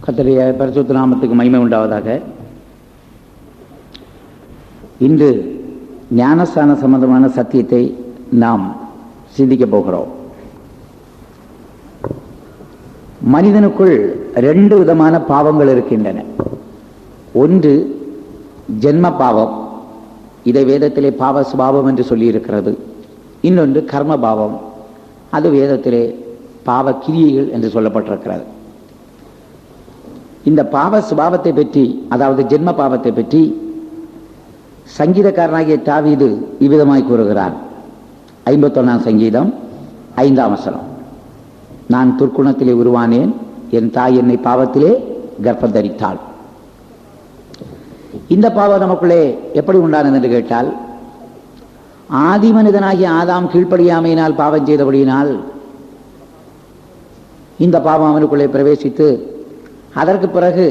கர்த்தருடைய பரிசுத்த நாமத்துக்கு மகிமை உண்டாவதாக. இன்று ஞானஸ்தான சம்பந்தமான சத்தியத்தை நாம் சிந்திக்கப் போகிறோம். மனிதனுக்குள் ரெண்டு விதமான பாவங்கள் இருக்கின்றன. ஒன்று ஜென்ம பாவம், இதை வேதத்திலே பாவ சுபாவம் என்று சொல்லியிருக்கிறது. இன்னொன்று கர்ம பாவம், அது வேதத்திலே பாவ கிரியைகள் என்று சொல்லப்பட்டிருக்கிறது. இந்த பாவ சுபாவத்தை பற்றி, அதாவது ஜென்ம பாவத்தை பற்றி சங்கீதக்காரனாகிய தாவீது இவ்விதமாய் கூறுகிறார். 51ஆம் சங்கீதம் 5ஆம் வசனம், நான் துர்க்குணத்திலே உருவானேன், என் தாய் என்னை பாவத்திலே கர்ப்பம் தரித்தாள். இந்த பாவம் நமக்குள்ளே எப்படி உண்டானது என்று கேட்டால், ஆதி மனிதனாகிய ஆதாம் கீழ்ப்படியாமையினால் பாவம் செய்தபடியினால் இந்த பாவம் அவனுக்குள்ளே பிரவேசித்து, அதற்கு பிறகு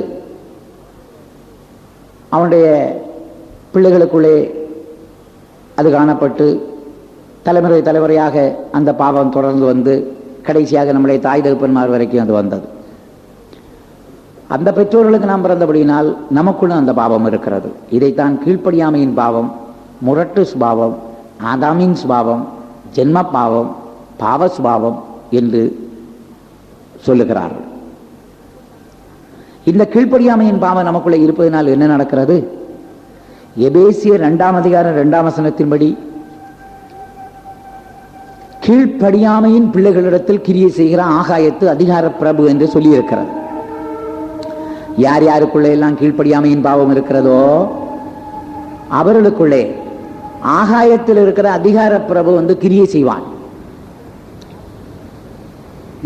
அவனுடைய பிள்ளைகளுக்குள்ளே அது காணப்பட்டு தலைமுறை தலைமுறையாக அந்த பாவம் தொடர்ந்து வந்து கடைசியாக நம்முடைய தாய் தகப்பன்மார் வரைக்கும் அது வந்தது. அந்த பெற்றோர்களுக்கு நாம் பிறந்தபடியினால் நமக்குள்ளும் அந்த பாவம் இருக்கிறது. இதைத்தான் கீழ்ப்படியாமையின் பாவம், முரட்டு சுபாவம், ஆதாமின் சுபாவம், ஜென்ம பாவம், பாவ சுபாவம் என்று சொல்லுகிறார்கள். இந்த கீழ்ப்படியாமையின் பாவம் நமக்குள்ளே இருப்பதனால் என்ன நடக்கிறது? எபேசியர் 2ஆம் அதிகாரம் 2ஆம் வசனத்தின்படி, கீழ்ப்படியாமையின் பிள்ளைகளிடத்தில் கிரியை செய்கிற ஆகாயத்து அதிகார பிரபு என்று சொல்லி இருக்கிறது. யார் யாருக்குள்ளே எல்லாம் கீழ்ப்படியாமையின் பாவம் இருக்கிறதோ அவர்களுக்குள்ளே ஆகாயத்தில் இருக்கிற அதிகார பிரபு வந்து கிரியை செய்வான்.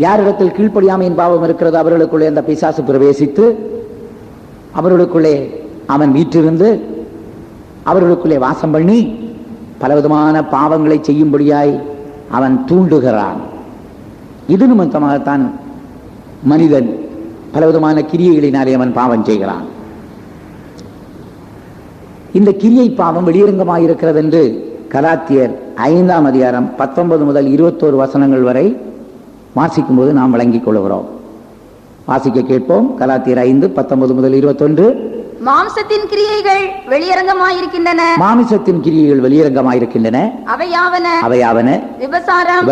யாரிடத்தில் கீழ்ப்படியாமையின் பாவம் இருக்கிறதோ அவர்களுக்குள்ளே அந்த பிசாசு பிரவேசித்து அவர்களுக்குள்ளே அவன் வீற்றிருந்து அவர்களுக்குள்ளே வாசம் பண்ணி பலவிதமான பாவங்களை செய்யும்படியாய் அவன் தூண்டுகிறான். இது நிமித்தமாகத்தான் மனிதன் பலவிதமான கிரியைகளினாலே அவன் பாவம் செய்கிறான். இந்த கிரியை பாவம் வெளியரங்கமாக இருக்கிறது என்று கலாத்தியர் 5ஆம் அதிகாரம் 19 முதல் 21 வசனங்கள் வரை வாசிக்கும் போது நாம் வழங்கிக் கொள்கிறோம். வாசிக்க கேட்போம். கலாத்தியர் 5:19 முதல் 21. மாம்சத்தின் கிரியைகள் வெளியரங்கமாயிருக்கின்றன. மாமிசத்தின் கிரியைகள் வெளியரங்கமாயிருக்கின்றன. அவையாவன விபசாரம்,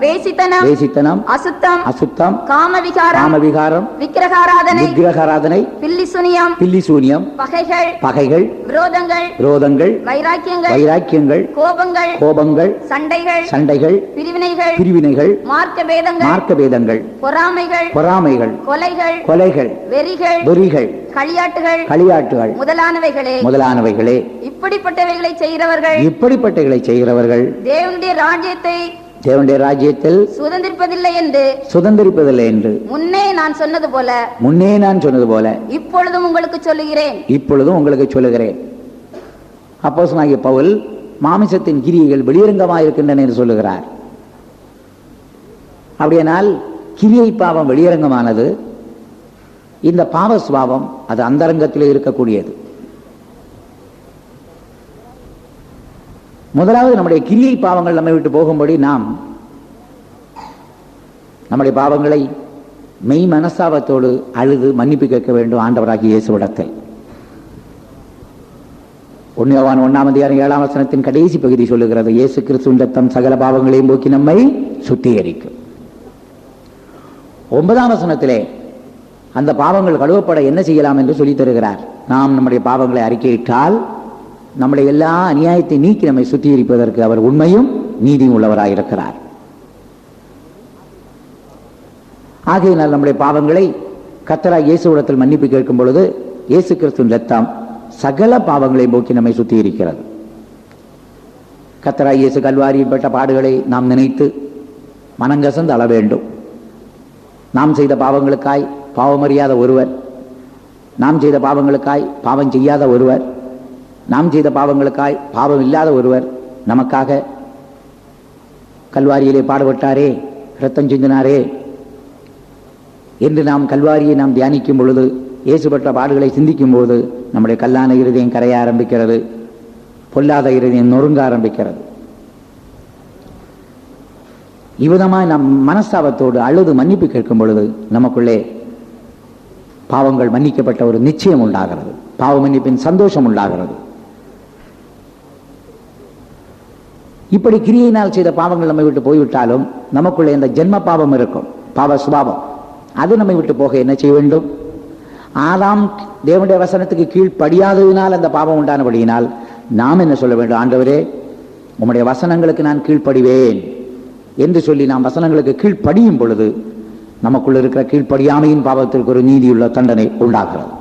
வேசித்தனம், அசுத்தம், காமவிகாரம், விக்கிரகாராதனை, பில்லிசூனியம், பகைகள், விரோதங்கள், வைராக்கியங்கள், கோபங்கள், சண்டைகள், பிரிவினைகள், மார்க்கபேதங்கள், பொறாமைகள், கொலைகள், வெறிகள், களியாட்டுகள் முதலானவைகளே இப்படிப்பட்டவைகளை செய்கிறவர்கள் தேவனுடைய ராஜ்யத்தில் சுதந்திரிப்பதில்லை என்று முன்னே நான் சொன்னது போல இப்பொழுதும் உங்களுக்கு சொல்லுகிறேன். அப்போஸ்தலனாகிய பவுல் மாமிசத்தின் கிரியைகள் வெளியரங்கமாயிருக்கின்றன என்று சொல்லுகிறார். அப்படியானால் கிரியை பாவம் வெளியரங்கமானது. இந்த பாவ சுபாவம் அது அந்தரங்கத்திலே இருக்கக்கூடியது. முதலாவது நம்முடைய கிரியை பாவங்கள் நம்மை விட்டு போகும்படி நாம் நம்முடைய பாவங்களை மெய் மனஸ்தாபத்தோடு அழுது மன்னிப்பு கேட்க வேண்டும் ஆண்டவராகிய இயேசுவிடத்தில். 1 யோவான் 1ஆம் அதிகாரம் 7ஆம் வசனத்தின் கடைசி பகுதி சொல்லுகிறது, இயேசு கிறிஸ்துவின் இரத்தம் சகல பாவங்களையும் போக்கி நம்மை சுத்திகரிக்கும். 9ஆம் வசனத்திலே அந்த பாவங்கள் கழுவப்பட என்ன செய்யலாம் என்று சொல்லி தருகிறார். நாம் நம்முடைய பாவங்களை அறிக்கையிட்டால் நம்முடைய எல்லா அநியாயத்தை நீக்கி நம்மை சுத்திகரிப்பதற்கு அவர் உண்மையும் நீதியும் உள்ளவராயிருக்கிறார். ஆகையினால் நம்முடைய பாவங்களை கர்த்தராகிய இயேசுவிடத்தில் மன்னிப்பு கேட்கும் பொழுது இயேசு கிறிஸ்துவின் இரத்தம் சகல பாவங்களை போக்கி நம்மை சுத்திகரிக்கிறது. கர்த்தராகிய இயேசு கல்வாரியில் பட்ட பாடுகளை நாம் நினைத்து மனங்கசந்து அழ வேண்டும். நாம் செய்த பாவங்களுக்காய் பாவமறியாத ஒருவர், நாம் செய்த பாவங்களுக்காய் பாவம் செய்யாத ஒருவர், நாம் செய்த பாவங்களுக்காய் பாவம் இல்லாத ஒருவர் நமக்காக கல்வாரியிலே பாடுபட்டாரே, இரத்தம் சிந்தினாரே என்று நாம் கல்வாரியை நாம் தியானிக்கும் பொழுது, இயேசுபட்ட பாடுகளை சிந்திக்கும் போது நம்முடைய கல்லான இருதயம் கரைய ஆரம்பிக்கிறது, பொல்லாத இருதயம் நொறுங்க ஆரம்பிக்கிறது. இவ்விதமாய் நாம் மனஸ்தாபத்தோடு அழுது மன்னிப்பு கேட்கும் பொழுது நமக்குள்ளே பாவங்கள் மன்னிக்கப்பட்ட ஒரு நிச்சயம் உண்டாகிறது, பாவ மன்னிப்பின் சந்தோஷம் உண்டாகிறது. இப்படி கிரியையினால் செய்த பாவங்கள் நம்மை விட்டு போய்விட்டாலும் நமக்குள்ளே இந்த ஜென்ம பாவம் இருக்கும், பாவ சுபாவம். அது நம்மை விட்டு போக என்ன செய்ய வேண்டும்? ஆதாம் தேவனுடைய வசனத்துக்கு கீழ்ப்படியாததினால் அந்த பாவம் உண்டானபடியினால் நாம் என்ன சொல்ல வேண்டும்? ஆண்டவரே, உம்முடைய வசனங்களுக்கு நான் கீழ்ப்படிவேன் என்று சொல்லி நாம் வசனங்களுக்கு கீழ்ப்படியும் பொழுது நமக்குள்ள இருக்கிற கீழ்ப்படியாமையின் பாவத்திற்கு ஒரு நீதியுள்ள தண்டனை உண்டாகிறது.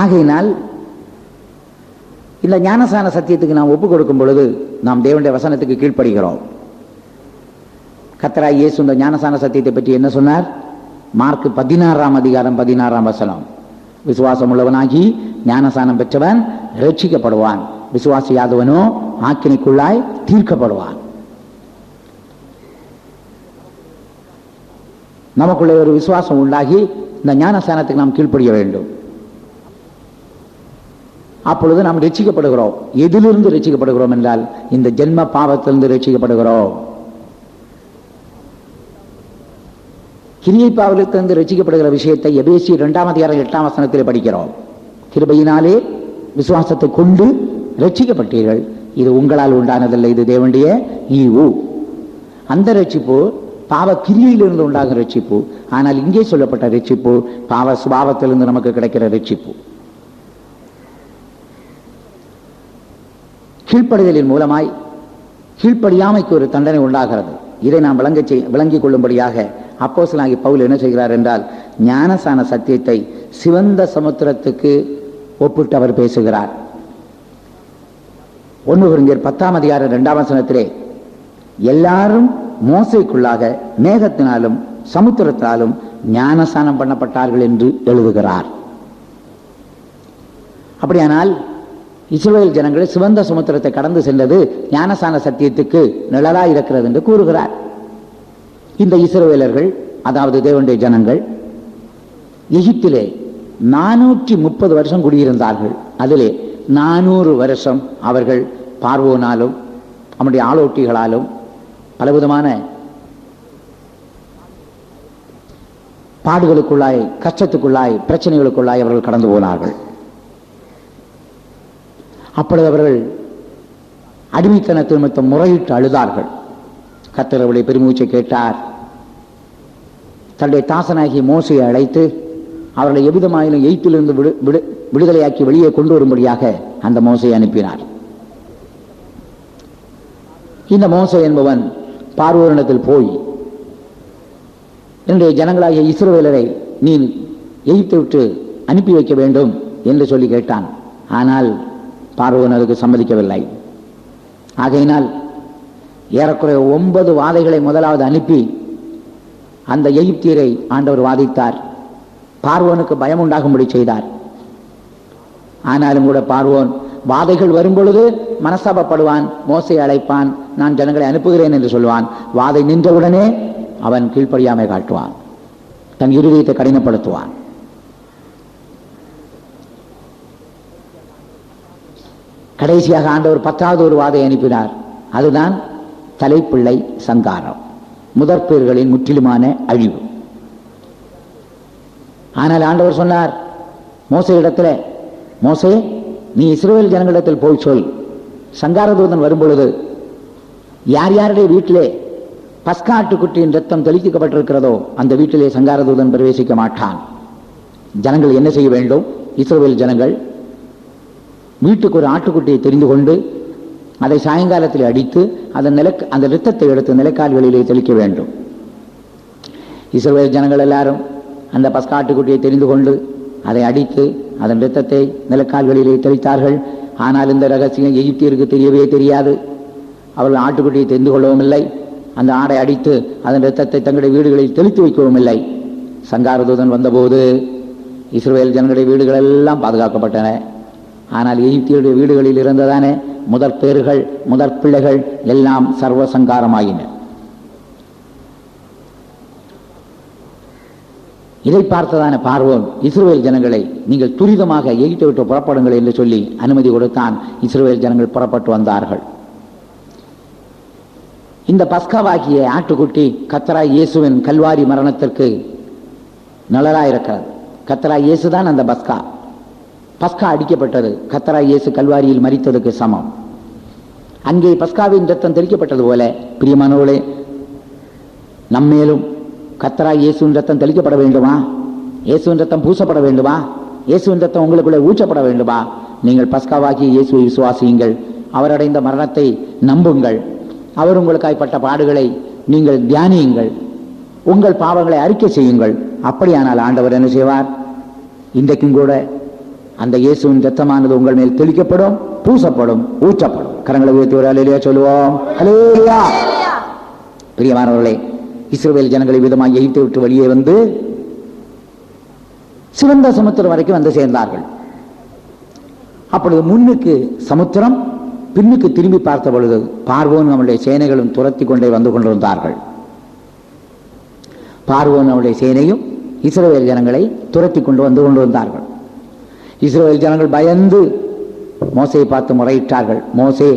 ஆகையினால் இந்த ஞானசான சத்தியத்துக்கு நாம் ஒப்புக் கொடுக்கும் பொழுது நாம் தேவனுடைய வசனத்துக்கு கீழ்ப்படுகிறோம். கர்த்தராகிய இயேசு இந்த ஞானசான சத்தியத்தை பற்றி என்ன சொன்னார்? மார்க் 16ஆம் அதிகாரம் 16ஆம் வசனம், விசுவாசம் உள்ளவனாகி ஞானசானம் பெற்றவன் ரட்சிக்கப்படுவான், விசுவாசியாதவனோ ஆக்கினைக்குள்ளாய் தீர்க்கப்படுவான். நமக்குள்ளே ஒரு விசுவாசம் உண்டாகி இந்த ஞானசானத்துக்கு நாம் கீழ்ப்படிய வேண்டும். அப்பொழுது நாம் ரட்சிக்கப்படுகிறோம். எதிலிருந்து ரட்சிக்கப்படுகிறோம் என்றால் இந்த ஜென்ம பாவத்திலிருந்து ரட்சிக்கப்படுகிறோம். கிரியை பாவத்திலிருந்து ரட்சிக்கப்படுகிற விஷயத்தை எபேசியர் 2ஆம் அதிகாரம் 8ஆம் வசனத்தில் படிக்கிறோம். கிருபையினாலே விசுவாசத்தை கொண்டு ரட்சிக்கப்பட்டீர்கள், இது உங்களால் உண்டானதில்லை, இது தேவனுடைய ஈவு. அந்த ரட்சிப்பு பாவ கிரியையிலிருந்து உண்டாகும் ரட்சிப்பு. ஆனால் இங்கே சொல்லப்பட்ட ரட்சிப்பு பாவ சுபாவத்திலிருந்து நமக்கு கிடைக்கிற ரட்சிப்பு. கீழ்ப்படுதலின் மூலமாய் கீழ்ப்படியாமைக்கு ஒரு தண்டனை உண்டாகிறது. இதை நாம் விளங்கிக் கொள்ளும்படியாக அப்போஸ்தலனாகிய பவுல் என்ன செய்கிறார் என்றால், ஞானசான சத்தியத்தை சிவந்த சமுத்திரத்துக்கு ஒப்பிட்டு அவர் பேசுகிறார். 1 கொரிந்தியர் 10ஆம் அதிகாரம் 2ஆம் வசனத்திலே எல்லாரும் மோசைக்குள்ளாக மேகத்தினாலும் சமுத்திரத்தினாலும் ஞானசானம் பண்ணப்பட்டார்கள் என்று எழுதுகிறார். அப்படியானால் இஸ்ரவேல் ஜனங்கள் சிவந்த சமுத்திரத்தை கடந்து சென்றது ஞானசான சத்தியத்துக்கு நிழலாய் இருக்கிறது என்று கூறுகிறார். இந்த இஸ்ரவேலர்கள், அதாவது தேவனுடைய ஜனங்கள், எகிப்திலே 430 வருஷம் குடியிருந்தார்கள். அதிலே 400 வருஷம் அவர்கள் பார்வோனாலும் அவனுடைய ஆளோட்டிகளாலும் பலவிதமான பாடுகளுக்குள்ளாய், கஷ்டத்துக்குள்ளாய், பிரச்சனைகளுக்குள்ளாய் அவர்கள் கடந்து போனார்கள். அப்பொழுது அவர்கள் அடிமைத்தனத்தை நிமித்தம் முறையிட்டு அழுதார்கள். கர்த்தர் அவருடைய பெருமூச்சை கேட்டார். தன்னுடைய தாசனாகிய மோசையை அழைத்து அவர்களை எவ்விதமாயிலும் எகிப்திலிருந்து விடுதலையாக்கி வெளியே கொண்டு வரும்படியாக அந்த மோசையை அனுப்பினார். இந்த மோசே என்பவன் பார்வோனிடத்தில் போய், என்னுடைய ஜனங்களாகிய இஸ்ரவேலரை நீ எகிப்தை விட்டு அனுப்பி வைக்க வேண்டும் என்று சொல்லி கேட்டான். ஆனால் பார்வோன் அதுக்கு சம்மதிக்கவில்லை. ஆகையினால் ஏறக்குறைய 9 வாதைகளை முதலாவது அனுப்பி அந்த எகிப்தியரை ஆண்டவர் வாதித்தார். பார்வோனுக்கு பயம் உண்டாகும்படி செய்தார். ஆனாலும் கூட பார்வோன் வாதைகள் வரும்பொழுது மனஸ்தாபப்படுவான், மோசையை அழைப்பான், நான் ஜனங்களை அனுப்புகிறேன் என்று சொல்வான். வாதை நின்றவுடனே அவன் கீழ்ப்படியாமை காட்டுவான், தன் இருதயத்தை கடினப்படுத்துவான். கடைசியாக ஆண்டவர் 10வது ஒரு வாதை அனுப்பினார். அதுதான் தலைப்பிள்ளை சங்காரம், முதற்பேர்களின் முற்றிலுமான அழிவு. ஆனால் ஆண்டவர் சொன்னார் மோசே இடத்துல, மோசே நீ இஸ்ரவேல் ஜனங்களிடத்தில் போய் சொல், சங்காரதூதன் வரும்பொழுது யார் யாருடைய வீட்டிலே பஸ்காட்டுக்குட்டியின் ரத்தம் தெளிக்கப்பட்டிருக்கிறதோ அந்த வீட்டிலே சங்காரதூதன் பிரவேசிக்க மாட்டான். ஜனங்கள் என்ன செய்ய வேண்டும்? இஸ்ரவேல் ஜனங்கள் வீட்டுக்கு ஒரு ஆட்டுக்குட்டியை தெரிந்து கொண்டு அதை சாயங்காலத்தில் அடித்து அந்த இரத்தத்தை எடுத்து நிலைக்கால்களிலே தெளிக்க வேண்டும். இஸ்ரவேல் ஜனங்கள் எல்லாரும் அந்த பஸ்காட்டுக்குட்டியை தெரிந்து கொண்டு அதை அடித்து அதன் இரத்தத்தை நிலக்கால்களிலே தெளித்தார்கள். ஆனால் இந்த ரகசியம் எகிப்தியருக்கு தெரியவே தெரியாது. அவர்கள் ஆட்டுக்குட்டியை தெரிந்து கொள்ளவும் இல்லை, அந்த ஆடை அடித்து அதன் இரத்தத்தை தங்களுடைய வீடுகளில் தெளித்து வைக்கவும் இல்லை. சங்காரதூதன் வந்தபோது இஸ்ரவேல் ஜனங்களுடைய வீடுகள் எல்லாம் பாதுகாக்கப்பட்டன. ஆனால் எகிப்தியருடைய வீடுகளில் இருந்ததானே முதற் பேறுகள், முதற் பிள்ளைகள் எல்லாம் சர்வ சங்காரமாயின. இதை பார்த்ததான பார்வோன் இஸ்ரவேல் ஜனங்களை நீங்கள் துரிதமாக எகிப்தை விட்டு புறப்படுங்கள் என்று சொல்லி அனுமதி கொடுத்தான். இஸ்ரவேல் ஜனங்கள் புறப்பட்டு வந்தார்கள். இந்த பஸ்காவாகிய ஆட்டுக்குட்டி கர்த்தராய் இயேசுவின் கல்வாரி மரணத்திற்கு நிழலாயிருக்கிறது. கர்த்தராய் இயேசுதான் அந்த பஸ்கா. பஸ்கா அடிக்கப்பட்டது கர்த்தராய் இயேசு கல்வாரியில் மரித்ததுக்கு சமம். அங்கே பஸ்காவின் ரத்தம் தெளிக்கப்பட்டது போல பிரியமானவர்களே, நம்மேலும் கர்த்தராய் இயேசுவின் ரத்தம் தெளிக்கப்பட வேண்டுமா? இயேசுவின் ரத்தம் பூசப்பட வேண்டுமா? இயேசுவின் ரத்தம் உங்களுக்குள்ளே ஊற்றப்பட வேண்டுமா? நீங்கள் பஸ்காவாகிய இயேசுவை விசுவாசியுங்கள். அவர் அடைந்த மரணத்தை நம்புங்கள். அவர் உங்களுக்காய்ப்பட்ட பாடுகளை நீங்கள் தியானியுங்கள். உங்கள் பாவங்களை அறிக்கை செய்யுங்கள். அப்படியானால் ஆண்டவர் என்ன செய்வார்? இன்றைக்கும் கூட அந்த இயேசுவின் ரத்தமானது உங்கள் மேல் தெளிக்கப்படும், பூசப்படும், ஊற்றப்படும். கரங்களை உயர்த்தி ஒரு அல்லேலூயா சொல்லுவோம். அல்லேலூயா. பிரியமானவர்களே, இஸ்ரவேல் ஜனங்களை விதமாக எகிப்தை விட்டு வெளியே வந்து சிவந்த சமுத்திரம் வரைக்கும் வந்து சேர்ந்தார்கள். அப்பொழுது முன்னுக்கு சமுத்திரம், பின்னுக்கு திரும்பி பார்த்த பொழுது பார்வோன் அவனுடைய சேனைகளும் துரத்தி கொண்டே வந்து கொண்டிருந்தார்கள். பார்வோன் அவனுடைய சேனையும் இஸ்ரவேல் ஜனங்களை துரத்தி கொண்டு வந்து கொண்டிருந்தார்கள். இஸ்ரவேல் ஜனங்கள் பயந்து மோசையை பார்த்து முறையிட்டார்கள். மோசே,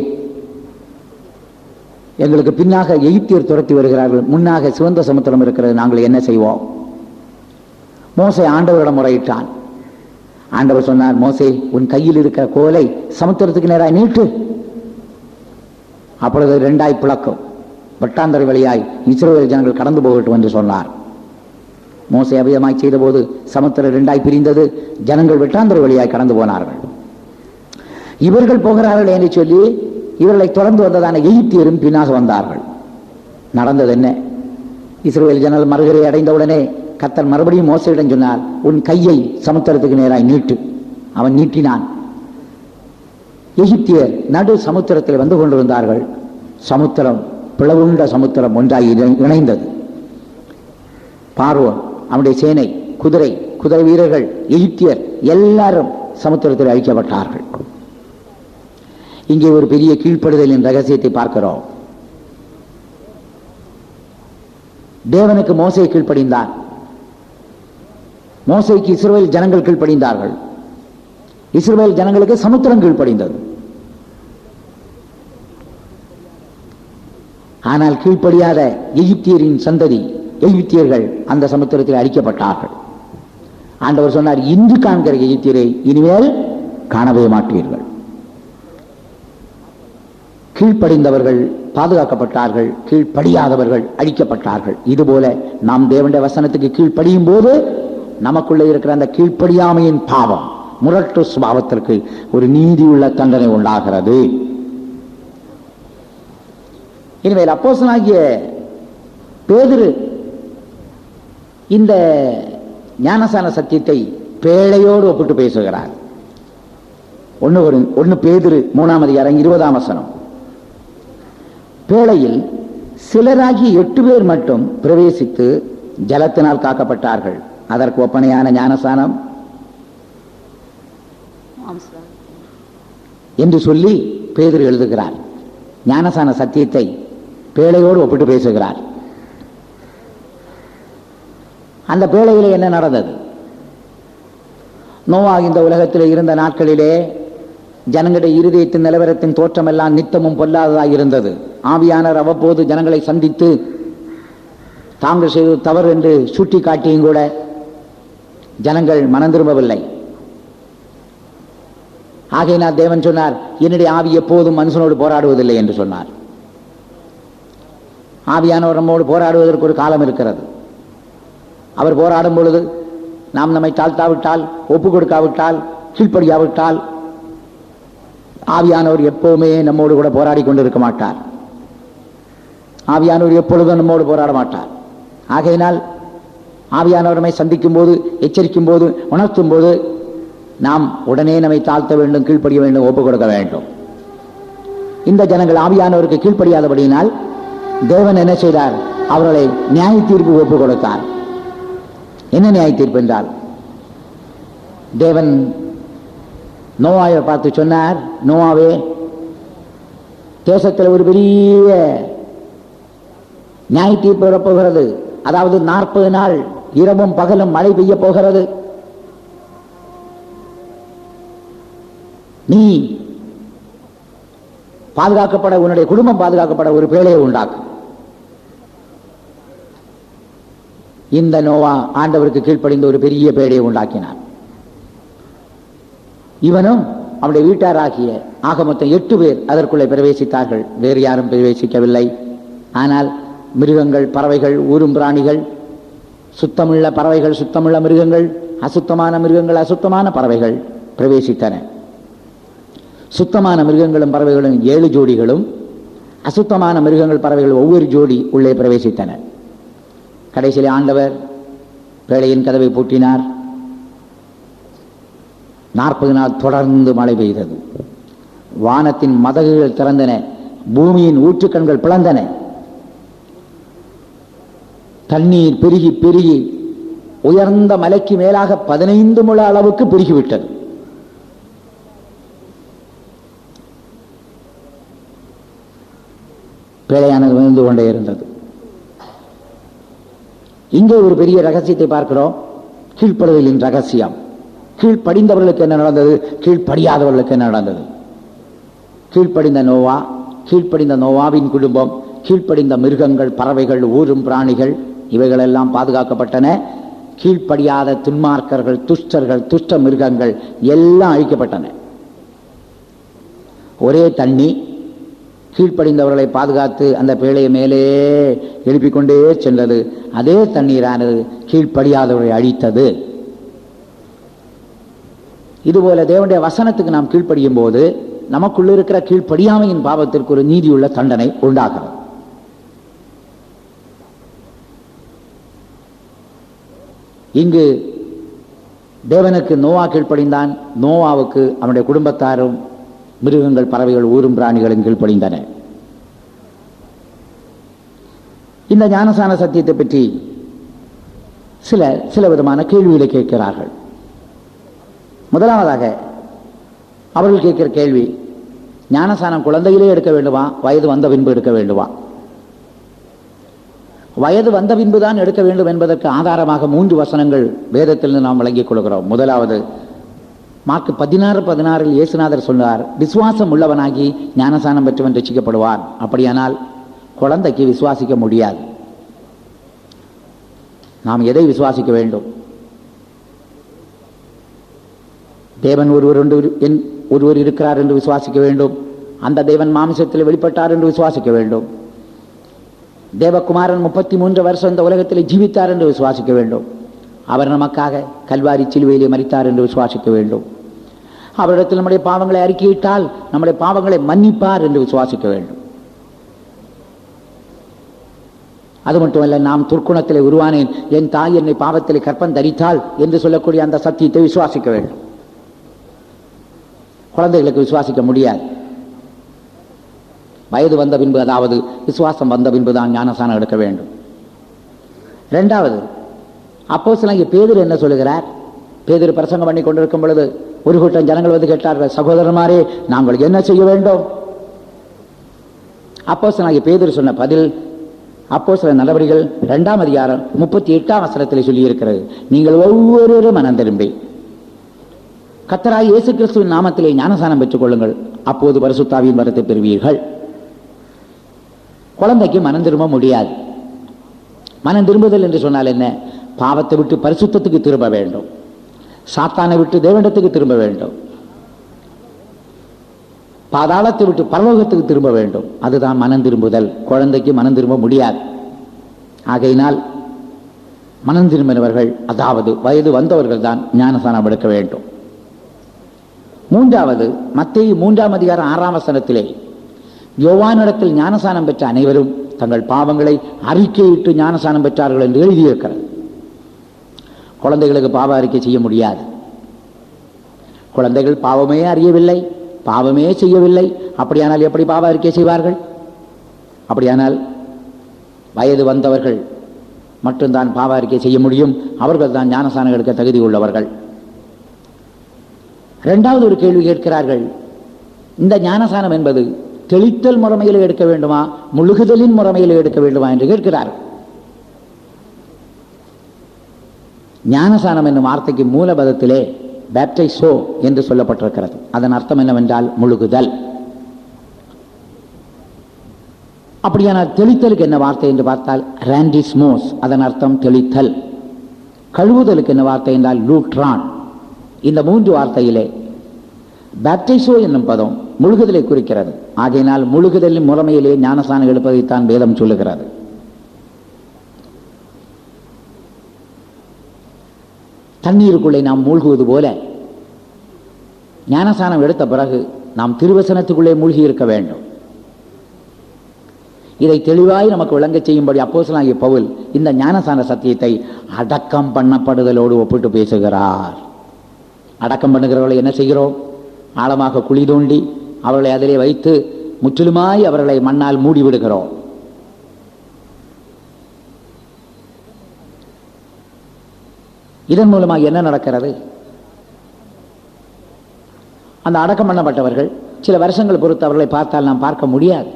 எங்களுக்கு பின்னாக எகிப்தியர் துரத்தி வருகிறார்கள், முன்னாக சிவந்த சமுத்திரம் இருக்கிறது, நாங்கள் என்ன செய்வோம்? மோசே ஆண்டவரிடம் முறையிட்டான். ஆண்டவர் சொன்னார், மோசே, உன் கையில் இருக்கிற கோலை சமுத்திரத்துக்கு நேராக நீட்டு. அப்பொழுது 2 பிளக்கும், வட்டாந்தரை வழியாய் இஸ்ரவேல் ஜனங்கள் கடந்து போகட்டும் என்று சொன்னார். மோசே அபிதமாய் செய்த போது சமுத்திரம் 2 பிரிந்தது. ஜனங்கள் வெட்டாந்தரை வழியாய் கடந்து போனார்கள். இவர்கள் போகிறார்கள் என்று சொல்லி இவர்களை தொடர்ந்து வந்ததான எகிப்தியரும் பின்னாக வந்தார்கள். நடந்தது என்ன? இஸ்ரவேல் ஜனங்கள் மறுகரை அடைந்தவுடனே கர்த்தர் மறுபடியும் மோசேயிடம் சொன்னார், உன் கையை சமுத்திரத்துக்கு நேராய் நீட்டு. அவன் நீட்டினான். எகிப்தியர் நடு சமுத்திரத்தில் வந்து கொண்டிருந்தார்கள். சமுத்திரம் பிளவுண்ட சமுத்திரம் ஒன்றாய் இணைந்தது. பார்வோன், அவனுடைய சேனை, குதிரை வீரர்கள், எகிப்தியர் எல்லாரும் சமுத்திரத்தில் அழிக்கப்பட்டார்கள். இங்கே ஒரு பெரிய கீழ்ப்படுதலின் ரகசியத்தை பார்க்கிறோம். தேவனுக்கு மோசே கீழ்ப்படிந்தான். மோசேக்கு இஸ்ரவேல் ஜனங்கள் கீழ்ப்படிந்தார்கள். இஸ்ரவேல் ஜனங்களுக்கு சமுத்திரம் கீழ்ப்படிந்தது. ஆனால் கீழ்ப்படியாத எகிப்தியரின் சந்ததி, எகிப்தியர்கள் அந்த சமுத்திரத்தில் அழிக்கப்பட்டார்கள். ஆண்டவர் சொன்னார், இன்று காண்கிற எகிப்தியரை இனிமேல் காணவே மாட்டீர்கள். கீழ்ப்படிந்தவர்கள் பாதுகாக்கப்பட்டார்கள், கீழ்ப்படியாதவர்கள் அழிக்கப்பட்டார்கள். இதுபோல நாம் தேவனுடைய வசனத்துக்கு கீழ்ப்படியும் போது நமக்குள்ளே இருக்கிற அந்த கீழ்ப்படியாமையின் பாவம், முரட்டு சுபாவத்திற்கு ஒரு நீதியுள்ள தண்டனை உண்டாகிறது. இனிமேல் அப்போஸ்தலனாகிய பேதுரு இந்த ஞானசான சத்தியத்தை பேழையோடு ஒப்பிட்டு பேசுகிறார். 1 பேதுரு 3 அதிகாரம் 20 பேழையில் சிலராகி 8 பேர் மட்டும் பிரவேசித்து ஜலத்தினால் காக்கப்பட்டார்கள். அதற்கு ஒப்பனையான ஞானசானம் என்று சொல்லி பேதுரு எழுதுகிறார். ஞானசான சத்தியத்தை பேழையோடு ஒப்பிட்டு பேசுகிறார். அந்த பேழையிலே என்ன நடந்தது? நோவா இந்த உலகத்தில் இருந்த நாட்களிலே ஜனங்களுடைய இருதயத்தின் நிலவரத்தின் தோற்றமெல்லாம் நித்தமும் பொல்லாததாக இருந்தது. ஆவியானவர் அவ்வப்போது ஜனங்களை சந்தித்து தாங்கள் செய்து தவறு என்று சுட்டி காட்டியும் கூட ஜனங்கள் மனம் திரும்பவில்லை. ஆகையினால் தேவன் சொன்னார், என்னுடைய ஆவி எப்போதும் மனுஷனோடு போராடுவதில்லை என்று சொன்னார். ஆவியானவர் நம்மோடு போராடுவதற்கு ஒரு காலம் இருக்கிறது. அவர் போராடும் பொழுது நாம் நம்மை தாழ்த்தாவிட்டால், ஒப்பு கொடுக்காவிட்டால், கீழ்ப்படியாவிட்டால் ஆவியானவர் எப்பவுமே நம்மோடு கூட போராடி கொண்டிருக்க மாட்டார். ஆவியானவர் எப்பொழுதும் நம்மோடு போராட மாட்டார். ஆகையினால் ஆவியானவர் நம்மை சந்திக்கும் போது, எச்சரிக்கும் போது, உணர்த்தும் போது நாம் உடனே நம்மை தாழ்த்த வேண்டும், கீழ்ப்படிய வேண்டும், ஒப்பு கொடுக்க வேண்டும். இந்த ஜனங்கள் ஆவியானவருக்கு கீழ்ப்படியாதபடியினால் தேவன் என்ன செய்தார்? அவர்களை நியாய தீர்ப்பு ஒப்பு கொடுத்தார். என்ன நியாய தீர்ப்பு என்றால், தேவன் நோவாவை பார்த்து சொன்னார், நோவாவே, தேசத்தில் ஒரு பெரிய நியாய தீர்ப்பு வரப்போகிறது. அதாவது 40 நாள் இரவும் பகலும் மழை பெய்ய போகிறது. நீ பாதுகாக்கப்பட, உன்னுடைய குடும்பம் பாதுகாக்கப்பட ஒரு பேழையை உண்டாக்கு. இந்த நோவா ஆண்டவருக்கு கீழ்ப்படிந்த ஒரு பெரிய பேடையை உண்டாக்கினார். இவனும் அவனுடைய வீட்டாராகிய ஆக மொத்தம் 8 பேர் அதற்குள்ளே பிரவேசித்தார்கள். வேறு யாரும் பிரவேசிக்கவில்லை. ஆனால் மிருகங்கள், பறவைகள், ஊரும் பிராணிகள், சுத்தமுள்ள பறவைகள், சுத்தமுள்ள மிருகங்கள், அசுத்தமான மிருகங்கள், அசுத்தமான பறவைகள் பிரவேசித்தன. சுத்தமான மிருகங்களும் பறவைகளும் 7 ஜோடிகளும், அசுத்தமான மிருகங்கள், பறவைகள் ஒவ்வொரு ஜோடி உள்ளே பிரவேசித்தன. கடைசியில் ஆண்டவர் பேழையின் கதவை பூட்டினார். 40 நாள் தொடர்ந்து மழை பெய்தது. வானத்தின் மதகுகள் திறந்தன, பூமியின் ஊற்றுக்கண்கள் பிளந்தன. தண்ணீர் பெருகி பெருகி உயர்ந்த மலைக்கு மேலாக 15 முழ அளவுக்கு பெருகிவிட்டது. பேழையானது விழுந்து கொண்டே இருந்தது. இங்கே ஒரு பெரிய ரகசியத்தை பார்க்கிறோம். கீழ்ப்படுதலின் ரகசியம். கீழ்ப்படிந்தவர்களுக்கு என்ன நடந்தது, கீழ்ப்படியாதவர்களுக்கு என்ன நடந்தது? கீழ்ப்படிந்த நோவா, கீழ்ப்படிந்த நோவாவின் குடும்பம், கீழ்ப்படிந்த மிருகங்கள், பறவைகள், ஊரும் பிராணிகள் இவைகளெல்லாம் பாதுகாக்கப்பட்டன. கீழ்ப்படியாத துன்மார்க்கர்கள், துஷ்டர்கள், துஷ்ட மிருகங்கள் எல்லாம் அழிக்கப்பட்டன. ஒரே தண்ணி கீழ்ப்படிந்தவர்களை பாதுகாத்து அந்த பேழையை மேலே எழுப்பிக் கொண்டே சென்றது. அதே தண்ணீரானது கீழ்ப்படியாதவர்களை அழித்தது. இதுபோல தேவனுடைய வசனத்துக்கு நாம் கீழ்ப்படியும் போது நமக்குள்ள இருக்கிற கீழ்ப்படியாமையின் பாவத்திற்கு ஒரு நீதியுள்ள தண்டனை உண்டாகிறது. இங்கு தேவனுக்கு நோவா கீழ்ப்படிந்தான். நோவாவுக்கு அவனுடைய குடும்பத்தாரும் மிருகங்கள், பறவைகள், ஊரும் பிராணிகளும் கீழ்ப்படிந்தன. இந்த ஞானசான சத்தியத்தை பற்றி சில விதமான கேள்விகளை கேட்கிறார்கள். முதலாவதாக அவர்கள் கேட்கிற கேள்வி, ஞானசானம் குழந்தையிலே எடுக்க வேண்டுமா, வயது வந்த பின்பு எடுக்க வேண்டுமா? வயது வந்த பின்புதான் எடுக்க வேண்டும் என்பதற்கு ஆதாரமாக 3 வசனங்கள் வேதத்திலிருந்து நாம் விளங்கிக் கொள்கிறோம். முதலாவது மார்க்கு 16:16 இயேசுநாதர் சொன்னார், விசுவாசம் உள்ளவனாகி ஞானசானம் பெற்றவன் ரட்சிக்கப்படுவான். அப்படியானால் குழந்தைக்கு விசுவாசிக்க முடியாது. நாம் எதை விசுவாசிக்க வேண்டும்? தேவன் ஒருவர் இருக்கிறார் என்று விசுவாசிக்க வேண்டும். அந்த தேவன் மாமிசத்தில் வெளிப்பட்டார் என்று விசுவாசிக்க வேண்டும். தேவகுமாரன் 33 வருஷம் இந்த உலகத்தில் ஜீவித்தார் என்று விசுவாசிக்க வேண்டும். அவர் நமக்காக கல்வாரி சிலுவையிலே மரித்தார் என்று விசுவாசிக்க வேண்டும். அவரிடத்தில் நம்முடைய பாவங்களை அறிக்கையிட்டால் நம்முடைய பாவங்களை மன்னிப்பார் என்று விசுவாசிக்க வேண்டும். அது மட்டுமல்ல, நாம் துர்க்குணத்திலே உருவானேன், என் தாய் என்னை பாவத்திலே கற்பம் தரித்தாள் என்று சொல்லக்கூடிய அந்த சத்தியத்தை விசுவாசிக்க வேண்டும். குழந்தைகளுக்கு விசுவாசிக்க முடியாது. வயது வந்த பின்பு, அதாவது விசுவாசம் வந்த பின்புதான் ஞானசானம் எடுக்க வேண்டும். இரண்டாவது, அப்போஸ்தலனாகிய பேதுரு என்ன சொல்லுகிறார்? பேதுரு பிரசங்கம் பண்ணி கொண்டிருக்கும் பொழுது ஒரு கூட்டம் ஜனங்கள் வந்து கேட்டார்கள், சகோதரன்மாரே, நாங்கள் என்ன செய்ய வேண்டும்? அப்போஸ்தலனாகிய பேதுரு சொன்ன பதில் அப்போஸ்தலர் நடவடிக்கைகள் 2ஆம் அதிகாரம் 38ஆம் வசனத்தில் சொல்லி இருக்கிறது. நீங்கள் ஒவ்வொருவரும் மனம் திரும்பி கர்த்தராகிய இயேசு கிறிஸ்துவின் நாமத்திலே ஞானசானம் பெற்றுக் கொள்ளுங்கள், அப்போது பரிசுத்தாவியின் வரத்தை பெறுவீர்கள். குழந்தைக்கு மனம் திரும்ப முடியாது. மனம் திரும்புதல் என்று சொன்னால் என்ன? பாவத்தை விட்டு பரிசுத்தத்துக்கு திரும்ப வேண்டும், சாத்தானை விட்டு தேவனிடத்துக்கு திரும்ப வேண்டும், பாதாளத்தை விட்டு பரலோகத்துக்கு திரும்ப வேண்டும். அதுதான் மனம் திரும்புதல். குழந்தைக்கு மனம் திரும்ப முடியாது. ஆகையினால் மனம் திரும்பினவர்கள், அதாவது வயது வந்தவர்கள் தான் ஞானசானம் எடுக்க வேண்டும். மூன்றாவது, மத்தேயு 3ஆம் அதிகாரம் 6ஆம் வசனத்திலே யோவானிடத்தில் ஞானசானம் பெற்ற அனைவரும் தங்கள் பாவங்களை அறிக்கையிட்டு ஞானசானம் பெற்றார்கள் என்று எழுதியிருக்கிறது. குழந்தைகளுக்கு பாவ அறிக்கை செய்ய முடியாது. குழந்தைகள் பாவமே அறியவில்லை, பாவமே செய்யவில்லை. அப்படியானால் எப்படி பாவ அறிக்கை செய்வார்கள்? அப்படியானால் வயது வந்தவர்கள் மட்டும்தான் பாவ அறிக்கை செய்ய முடியும். அவர்கள் தான் ஞானசானம் எடுக்க தகுதி உள்ளவர்கள். இரண்டாவது ஒரு கேள்வி கேட்கிறார்கள், இந்த ஞானசானம் என்பது தெளித்தல் முறைமையில் எடுக்க வேண்டுமா, முழுகுதலின் முறைமையில் எடுக்க வேண்டுமா என்று கேட்கிறார்கள். ஞானசானம் என்னும் வார்த்தைக்கு மூலபதத்திலே பேப்டைசோ என்று சொல்லப்பட்டிருக்கிறது. அதன் அர்த்தம் என்னவென்றால் முழுகுதல். அப்படியானால் தெளித்தலுக்கு என்ன வார்த்தை என்று பார்த்தால் ராண்டிஸ்மோஸ், அதன் அர்த்தம் தெளித்தல். கழுவுதலுக்கு என்ன வார்த்தை என்றால் லூட்ரான். இந்த 3 வார்த்தையிலே பேப்டைசோ என்னும் பதம் முழுகுதலை குறிக்கிறது. ஆகையினால் முழுகுதலின் முறைமையிலே ஞானஸ்நானம் எடுப்பதைத்தான் வேதம் சொல்லுகிறது. தண்ணீருக்குள்ளே நாம் மூழ்குவது போல ஞானஸ்நானம் எடுத்த பிறகு நாம் திருவசனத்துக்குள்ளே மூழ்கி இருக்க வேண்டும். இதை தெளிவாய் நமக்கு விளங்க செய்யும்படி அப்போஸ்தலனாகிய பவுல் இந்த ஞானஸ்நான சத்தியத்தை அடக்கம் பண்ணப்படுதலோடு ஒப்பிட்டு பேசுகிறார். அடக்கம் பண்ணுகிறவர்களை என்ன செய்கிறோம்? ஆழமாக குழி தோண்டி அவர்களை அதிலே வைத்து முற்றிலுமாய் அவர்களை மண்ணால் மூடிவிடுகிறோம். இதன் மூலமாக என்ன நடக்கிறது? அந்த அடக்கம் பண்ணப்பட்டவர்கள் சில வருஷங்கள் பொறுத்து அவர்களை பார்த்தால் நாம் பார்க்க முடியாது.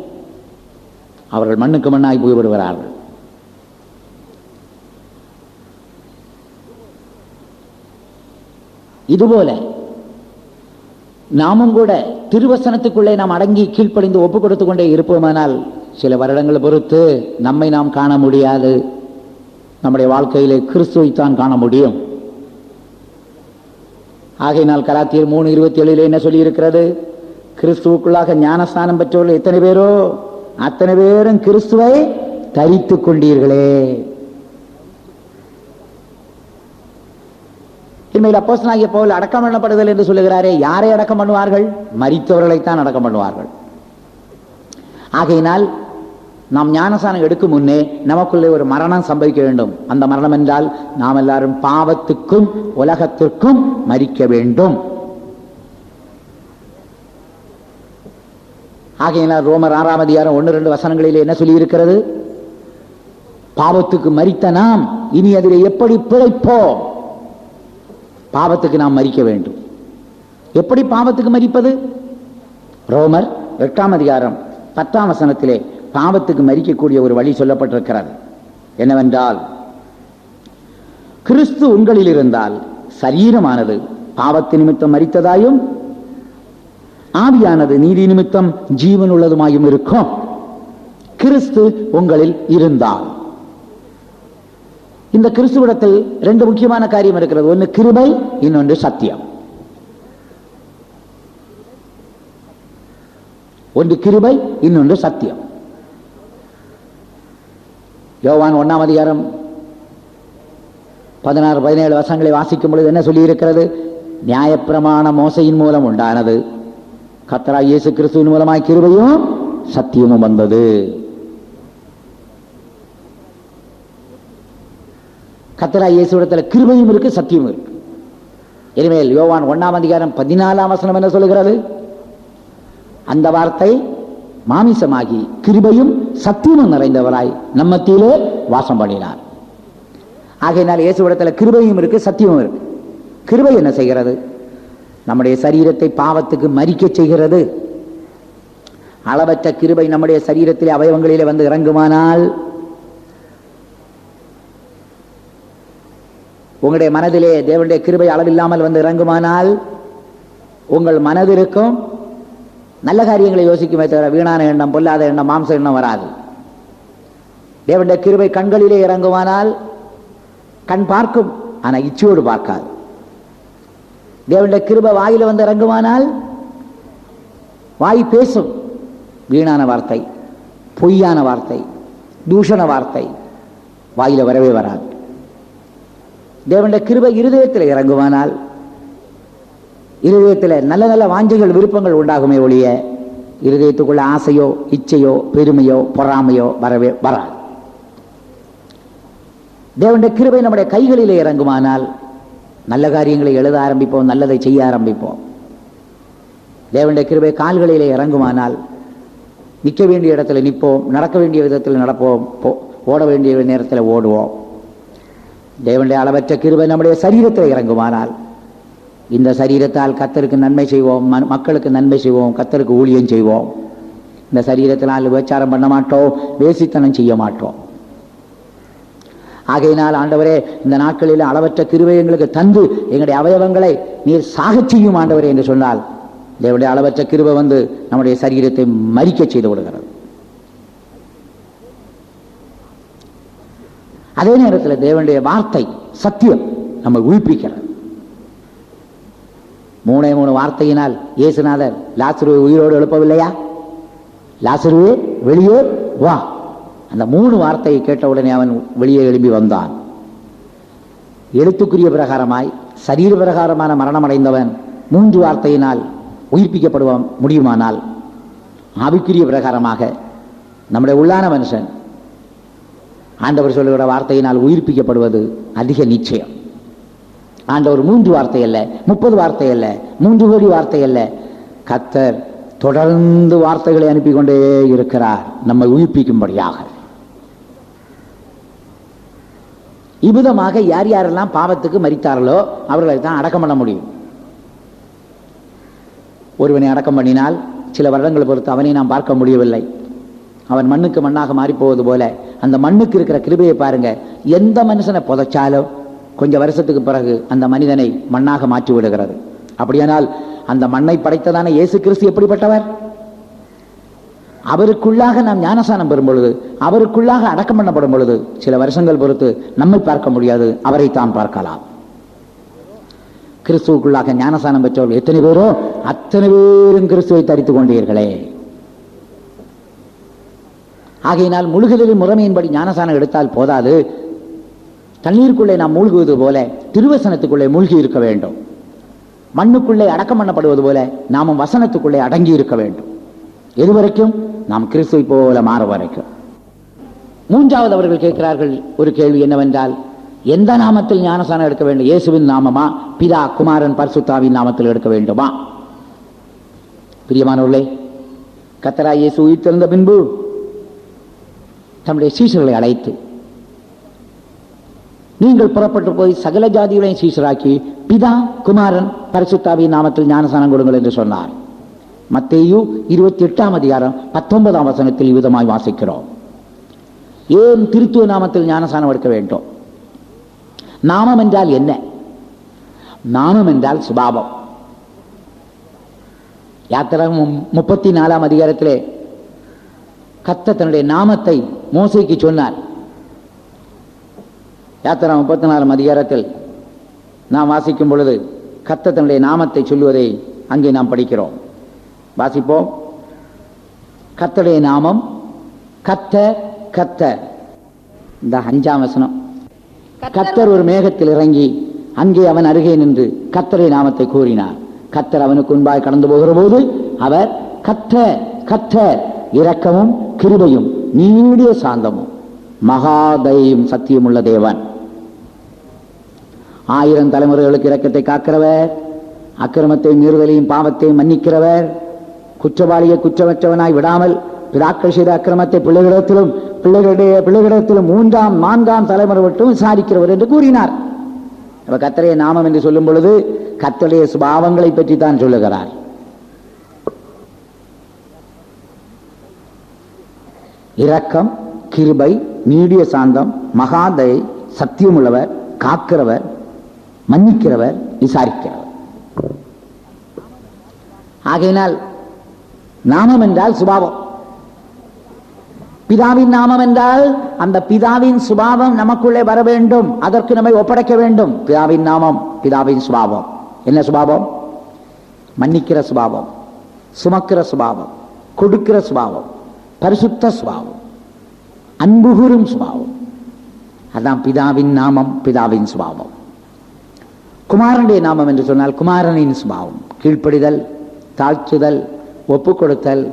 அவர்கள் மண்ணுக்கு மண்ணாய் போய்விடுகிறார்கள். இதுபோல நாமும் கூட திருவசனத்துக்குள்ளே நாம் அடங்கி கீழ்ப்படிந்து ஒப்புக் கொடுத்து கொண்டே இருப்போமானால் சில வருடங்கள் பொறுத்து நம்மை நாம் காண முடியாது. நம்முடைய வாழ்க்கையிலே கிறிஸ்துவைத்தான் காண முடியும். ஆகையினால் கலாத்தியர் 3:27 என்ன சொல்லி இருக்கிறது? கிறிஸ்துவுக்குள்ளாக ஞானஸ்நானம் பெற்றவர்கள் எத்தனை பேரோ அத்தனை பேரும் கிறிஸ்துவை தரித்துக் கொண்டீர்களே. இனிமேல் அப்போஸ்தலனாகிய பவுல் அடக்கம் பண்ணப்படுதல் என்று சொல்லுகிறாரே, யாரை அடக்கம் பண்ணுவார்கள்? மரித்தவர்களைத்தான் அடக்கம் பண்ணுவார்கள். ஆகையினால் நாம் ஞானஸ்நானம் எடுக்கும் முன்னே நமக்குள்ளே ஒரு மரணம் சம்பவிக்க வேண்டும். அந்த மரணம் என்றால் நாம் எல்லாரும் பாவத்துக்கும் உலகத்திற்கும் மரிக்க வேண்டும். ஆகையினால் ரோமர் 6:1-2 என்ன சொல்லி இருக்கிறது? பாவத்துக்கு மரித்த நாம் இனி அதிலே எப்படி பிழைப்போம்? பாவத்துக்கு நாம் மரிக்க வேண்டும். எப்படி பாவத்துக்கு மரிப்பது? ரோமர் 8:10 பாவத்துக்கு மரிக்கக்கூடிய ஒரு வழி சொல்லப்பட்டிருக்கிறது. என்னவென்றால், கிறிஸ்து உங்களில் இருந்தால் சரீரமானது பாவத்து நிமித்தம் மரித்ததாயும் ஆவியானது நீதி நிமித்தம் ஜீவன் உள்ளதுமாயும் இருக்கும். கிறிஸ்து உங்களில் இருந்தால். இந்த கிறிஸ்துவிடத்தில் 2 முக்கியமான காரியம் இருக்கிறது. ஒன்று கிருபை, இன்னொன்று சத்தியம். ஒன்று கிருபை, இன்னொன்று சத்தியம். யோவான் 1:16-17 வாசிக்கும் பொழுது என்ன சொல்லி இருக்கிறது? நியாயப்பிரமாண மோசையின் மூலம் உண்டானது, கர்த்தராகிய இயேசு கிறிஸ்துவின் மூலமாய் கிருபையும் சத்தியமும் வந்தது. கர்த்தராகிய இயேசுவிடத்தில் கிருபையும் இருக்கு, சத்தியமும் இருக்கு. இனிமேல் யோவான் 1:14 என்ன சொல்லுகிறது? அந்த வார்த்தை மாமிசமாகி கிருபையும் சத்தியமும் நிறைந்தவராய் நம்ம மத்தியிலே வாசம் பண்ணினார். ஆகையினால் இயேசுவிடத்தில் கிருபையும் இருக்கு, சத்தியமும் இருக்கு. கிருபை என்ன செய்கிறது? நம்முடைய சரீரத்தை பாவத்துக்கு மரிக்க செய்கிறது. அளவற்ற கிருபை நம்முடைய சரீரத்திலே அவயவங்களிலே வந்து இறங்குமானால், உங்களுடைய மனதிலே தேவனுடைய கிருபை அளவில்லாமல் வந்து இறங்குமானால், உங்கள் மனதிற்கும் நல்ல காரியங்களை யோசிக்குமே தவிர வீணான எண்ணம், பொல்லாத எண்ணம், மாம்ச எண்ணம் வராது. தேவனுடைய கிருபை கண்களிலே இறங்குமானால், கண் பார்க்கும் ஆனா இச்சையோடு பார்க்காது. தேவனுடைய கிருபை வாயில வந்து இறங்குமானால், வாய் பேசும் வீணான வார்த்தை, பொய்யான வார்த்தை, தூஷண வார்த்தை வாயில வரவே வராது. தேவனுடைய கிருபை இருதயத்தில் இறங்குமானால், இருதயத்தில் நல்ல நல்ல வாஞ்சைகள், விருப்பங்கள் உண்டாகுமே ஒழிய இருதயத்துக்குள்ள ஆசையோ, இச்சையோ, பெருமையோ, பொறாமையோ வரவே வராது. தேவனுடைய கிருபை நம்முடைய கைகளிலே இறங்குமானால், நல்ல காரியங்களை எழுத ஆரம்பிப்போம், நல்லதை செய்ய ஆரம்பிப்போம். தேவனுடைய கிருபை கால்களிலே இறங்குமானால், நிற்க வேண்டிய இடத்துல நிற்போம், நடக்க வேண்டிய விதத்தில் நடப்போம், ஓட வேண்டிய நேரத்தில் ஓடுவோம். தேவனுடைய அளவற்ற கிருபை நம்முடைய சரீரத்தில் இறங்குமானால், இந்த சரீரத்தால் கர்த்தருக்கு நன்மை செய்வோம், மக்களுக்கு நன்மை செய்வோம், கர்த்தருக்கு ஊழியம் செய்வோம். இந்த சரீரத்தினால் விபச்சாரம் பண்ண மாட்டோம், வேசித்தனம் செய்ய மாட்டோம். ஆகையினால் ஆண்டவரே, இந்த நாட்களில் அளவற்ற கிருபை எங்களுக்கு தந்து எங்களுடைய அவயவங்களை நீர் சாகச் செய்யும் ஆண்டவரே என்று சொன்னால், தேவனுடைய அளவற்ற கிருபை வந்து நம்முடைய சரீரத்தை மரிக்க செய்து விடுகிறது. அதே நேரத்தில் தேவனுடைய வார்த்தை சத்தியம் நம்ம உயிர்ப்பிக்கிறது. 3 வார்த்தையினால் இயேசுநாதர் லாசருவை உயிரோடு எழுப்பவில்லையா? லாசருவே வெளியே வா. அந்த 3 வார்த்தையை கேட்ட உடனே அவன் வெளியே எழும்பி வந்தான். எழுத்துக்குரிய பிரகாரமாய் சரீர பிரகாரமான மரணம் அடைந்தவன் 3 வார்த்தையினால் உயிர்ப்பிக்கப்படுவான் முடியுமானால், ஆவிக்குரிய பிரகாரமாக நம்முடைய உள்ளான மனுஷன் ஆண்டவர் சொல்லுகிற வார்த்தையினால் உயிர்ப்பிக்கப்படுவது அதிக நிச்சயம். ஆண்டவர் 3 வார்த்தை அல்ல, 30 வார்த்தை அல்ல, 3 கோடி வார்த்தை அல்ல. கர்த்தர் தொடர்ந்து வார்த்தைகளை அனுப்பி கொண்டே இருக்கிறார் நம்மை உயிர்ப்பிக்கும்படியாக. இவ்விதமாக யார் யாரெல்லாம் பாவத்துக்கு மரித்தார்களோ அவர்களை தான் அடக்கம் பண்ண முடியும். ஒருவனை அடக்கம் பண்ணினால் சில வருடங்கள் பொறுத்து அவனை நாம் பார்க்க முடியவில்லை. அவன் மண்ணுக்கு மண்ணாக மாறிப்போவது போல அந்த மண்ணுக்கு இருக்கிற கிருபையை பாருங்க. எந்த மனுஷனை புதைச்சாலும் கொஞ்சம் வருஷத்துக்கு பிறகு அந்த மனிதனை மண்ணாக மாற்றி விடுகிறது. அப்படியானால் அந்த மண்ணை படைத்ததான இயேசு கிறிஸ்து எப்படிப்பட்டவர்? அவருக்குள்ளாக நாம் ஞானசானம் பெறும் பொழுது, அவருக்குள்ளாக அடக்கம் பண்ணப்படும் பொழுது சில வருஷங்கள் பொறுத்து நம்மை பார்க்க முடியாது, அவரை தான் பார்க்கலாம். கிறிஸ்துவுக்குள்ளாக ஞானசானம் பெற்றவர்கள் எத்தனை பேரோ அத்தனை பேரும் கிறிஸ்துவை தரித்துக் கொண்டீர்களே. ஆகையினால் முழுகுதலின் முறைமையின்படி ஞானசானம் எடுத்தால் போதாது. தண்ணீருக்குள்ளே நாம் மூழ்குவது போல திருவசனத்துக்குள்ளே மூழ்கி இருக்க வேண்டும். மண்ணுக்குள்ளே அடக்கம் பண்ணப்படுவது போல நாமும் வசனத்துக்குள்ளே அடங்கி இருக்க வேண்டும். எதுவரைக்கும்? நாம் கிறிஸ்துவை போல மாற வரைக்கும். 3வது அவர்கள் கேட்கிறார்கள் ஒரு கேள்வி என்னவென்றால், எந்த நாமத்தில் ஞானசானம் எடுக்க வேண்டும்? இயேசுவின் நாமமா, பிதா குமாரன் பரிசுத்தாவின் நாமத்தில் எடுக்க வேண்டுமா? பிரியமானவர்களே, கர்த்தராகிய இயேசு உயிர்த்தெழுந்த பின்பு தம்முடைய சீஷர்களை அழைத்து, நீங்கள் புறப்பட்டு போய் சகல ஜாதிகளையும் சீஷராக்கி பிதா குமாரன் பரிசுத்தாவின் நாமத்தில் ஞானசானம் கொடுங்கள் என்று சொன்னார். மத்தேயு 28ஆம் அதிகாரம் 19ஆம் வசனத்தில் இவ்விதமாய் வாசிக்கிறோம். ஏன் திருத்துவ நாமத்தில் ஞானசானம் எடுக்க வேண்டும்? நாமம் என்றால் என்ன? நாமம் என்றால் சுபாவம். யாத்திராகமம் 34ஆம் அதிகாரத்திலே கர்த்தர் தன்னுடைய நாமத்தை மோசேக்கு சொன்னார். யாத்திராகமம் 34ஆம் அதிகாரத்தில் நாம் வாசிக்கும் பொழுது கர்த்தர் தன்னுடைய நாமத்தை சொல்லுவதை அங்கே நாம் படிக்கிறோம். வாசிப்போம். கர்த்தருடைய நாமம் கர்த்தர் கர்த்தர். இந்த 5ஆம் வசனம், கர்த்தர் ஒரு மேகத்தில் இறங்கி அங்கே அவன் அருகே நின்று கர்த்தருடைய நாமத்தை கூறினார். கர்த்தர் அவனுக்கு முன்பாய் கடந்து போகிற போது அவர் கர்த்தர் கர்த்தர், இரக்கமும் கிருபையும் நீடிய சாந்தமும் மகாதயும் சத்தியமுள்ள தேவன், 1000 தலைமுறைகளுக்கு இரக்கத்தை காக்கிறவர், அக்கிரமத்தை மீறுதலையும் பாவத்தையும் மன்னிக்கிறவர், குற்றவாளியை குற்றமற்றவனாய் விடாமல் பிதாக்கள் செய்த அக்கிரமத்தை பிள்ளைகளிடத்திலும் பிள்ளைகளிடத்திலும் 3ஆம் 4ஆம் தலைமுறை மட்டும் விசாரிக்கிறவர் என்று கூறினார். கர்த்தருடைய நாமம் என்று சொல்லும் பொழுது கர்த்தருடைய சுபாவங்களை பற்றி தான் சொல்லுகிறார். இரக்கம், கிருபை, நீடிய சாந்தம், மகாதயை, சத்தியமுள்ளவர், காக்கிறவர், மன்னிக்கிறவர், விசாரிக்கிறவர். ஆகையினால் நாமம் என்றால் சுபாவம். பிதாவின் நாமம் என்றால் அந்த பிதாவின் சுபாவம் நமக்குள்ளே வர வேண்டும், அதற்கு நம்மை ஒப்படைக்க வேண்டும். பிதாவின் நாமம், பிதாவின் சுபாவம். என்ன சுபாவம்? மன்னிக்கிற சுபாவம், சுமக்கிற சுபாவம், கொடுக்கிற சுபாவம், பரிசுத்த சுபாவம், அன்பு கூறும் சுபாவம். அதான் பிதாவின் நாமம், பிதாவின் சுபாவம். குமாரனுடைய நாமம் என்று சொன்னால் குமாரனின் சுபாவம், கீழ்ப்படிதல், தாழ்த்துதல், ஒப்பு கொடுத்தல்,